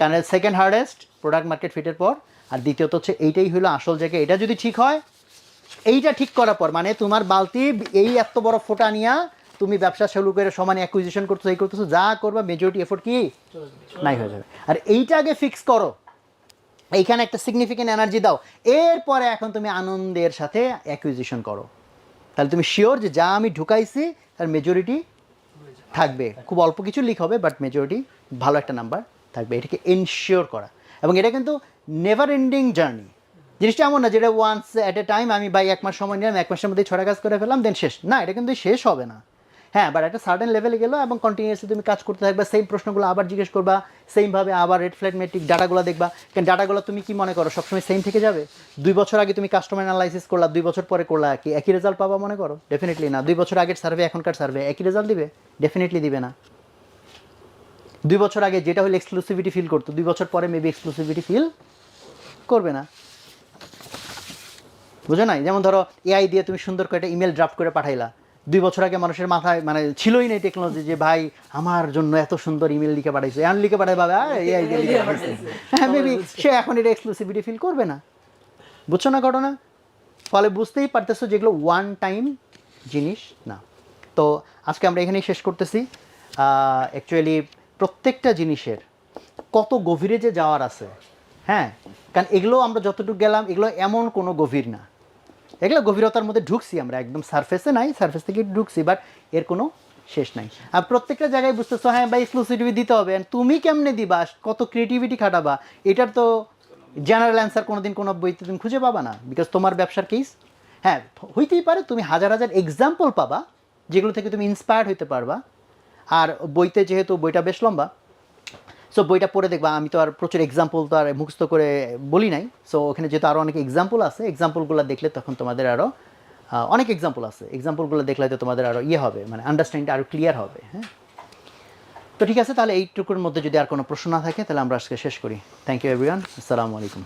কারণ সেকেন্ড হার্ডেস্ট প্রোডাক্ট মার্কেট ফিটের পর, আর দ্বিতীয়ত হচ্ছে এইটাই হলো আসল জায়গা। এটা যদি ঠিক হয়, এইটা ঠিক করার পর মানে তোমার বালতি এই এত বড় ফোটা নিয়া তুমি ব্যবসা শুরু করে সমান অ্যাকুইজিশন করতেছো, এই করতেছো, যা করবা মেজরিটি এফোর্ট কি নাই হয়ে যাবে। আর এইটা আগে ফিক্স করো, এইখানে একটা সিগনিফিকেন্ট এনার্জি দাও, এরপরে এখন তুমি আনন্দের সাথে অ্যাকুইজিশন করো, তাহলে তুমি শিওর যে যা আমি ঢুকাইছি তার মেজরিটি থাকবে। খুব অল্প কিছু লিক হবে, বাট মেজরিটি ভালো একটা নাম্বার থাকবে, এটাকে এনশিওর করা। এবং এটা কিন্তু নেভার এন্ডিং জার্নি। জিনিসটা এমন না যেটা ওয়ান্স অ্যাট এ টাইম আমি 1 মাস সময় নিলাম, 1 মাসের মধ্যে 6টা কাজ করে ফেললাম দেন শেষ, না, এটা কিন্তু শেষ হবে না। হ্যাঁ, বাট একটা সার্টেন লেভেলে গেলো এবং কন্টিনিউয়াসলি তুমি কাজ করতে থাকবে, সেম প্রশ্নগুলো আবার জিজ্ঞেস করবা, সেমভাবে আবার রেড ফ্ল্যাগ মেট্রিক ডাটাগুলো দেখবা। কারণ ডাটাগুলো তুমি কি মনে করো সবসময় সেম থেকে যাবে? 2 বছর আগে তুমি কাস্টমার অ্যানালাইসিস করলা, 2 বছর পরে করলা, কি একই রেজাল্ট পাবা মনে করো? ডেফিনেটলি না। 2 বছর আগের সার্ভে এখনকার সার্ভে একই রেজাল্ট দিবে? ডেফিনেটলি দিবে না। 2 বছর আগে যেটা হলে এক্সক্লুসিভিটি ফিল করতো, 2 বছর পরে মেবি এক্সক্লুসিভিটি ফিল করবে না। বুঝো নাই? যেমন ধরো এআই দিয়ে তুমি সুন্দর করে একটা ইমেল ড্রাফট করে পাঠাইলা, 2 বছর আগে মানুষের মাথায় মানে ছিলই না টেকনোলজি যে ভাই আমার জন্য এত সুন্দর ইমেল লিখে পাঠাইছে, এখন লিখে পাঠাই ভাবে এআই দিয়ে লিখে পাঠাইছে। হ্যাঁ, মেবি সে এখন এটা এক্সক্লুসিভিটি ফিল করবে না। বুঝছো না ঘটনা? ফলে বুঝতেই পারতেছো যেগুলো ওয়ান টাইম জিনিস না। তো আজকে আমরা এখানেই শেষ করতেছি। অ্যাকচুয়ালি প্রত্যেকটা জিনিসের কত গভীরে যে যাওয়ার আছে, হ্যাঁ, কারণ এগুলো আমরা যতটুকু গেলাম এগুলো এমন কোনো গভীর না, এগুলো গভীরতার মধ্যে ঢুকছি আমরা, একদম সারফেসে নাই, সারফেস থেকে ঢুকছি, বাট এর কোনো শেষ নাই। আর প্রত্যেকটা জায়গায় বুঝতেছো হ্যাঁ ভাই এক্সক্লুসিভিটি দিতে হবে, তুমি কেমনে দিবা, কত ক্রিয়েটিভিটি খাটাবা, এটার তো জেনারেল অ্যান্সার কোনোদিন কোনো বইতে তুমি খুঁজে পাবা না, বিকজ তোমার ব্যবসার কেস। হ্যাঁ, হইতেই পারে তুমি হাজার হাজার এক্সাম্পল পাবা যেগুলো থেকে তুমি ইন্সপায়ার্ড হইতে পারবা। আর বইতে যেহেতু বইটা বেশ লম্বা, সো বইটা পড়ে দেখবা, আমি তো আর প্রচুর এক্সাম্পল তো আর মুখস্থ করে বলি নাই, সো ওখানে যেহেতু আরও অনেক এক্সাম্পল আছে, এক্সাম্পলগুলো দেখলে তখন তোমাদের আরও অনেক এক্সাম্পল আছে, এক্সাম্পলগুলো দেখলে তো তোমাদের আরও ইয়ে হবে, মানে আন্ডারস্ট্যান্ডিংটা আরও ক্লিয়ার হবে। হ্যাঁ, তো ঠিক আছে, তাহলে এইটুকুর মধ্যে যদি আর কোনো প্রশ্ন না থাকে তাহলে আমরা আজকে শেষ করি। থ্যাংক ইউ এভরিওয়ান, আসসালামু আলাইকুম।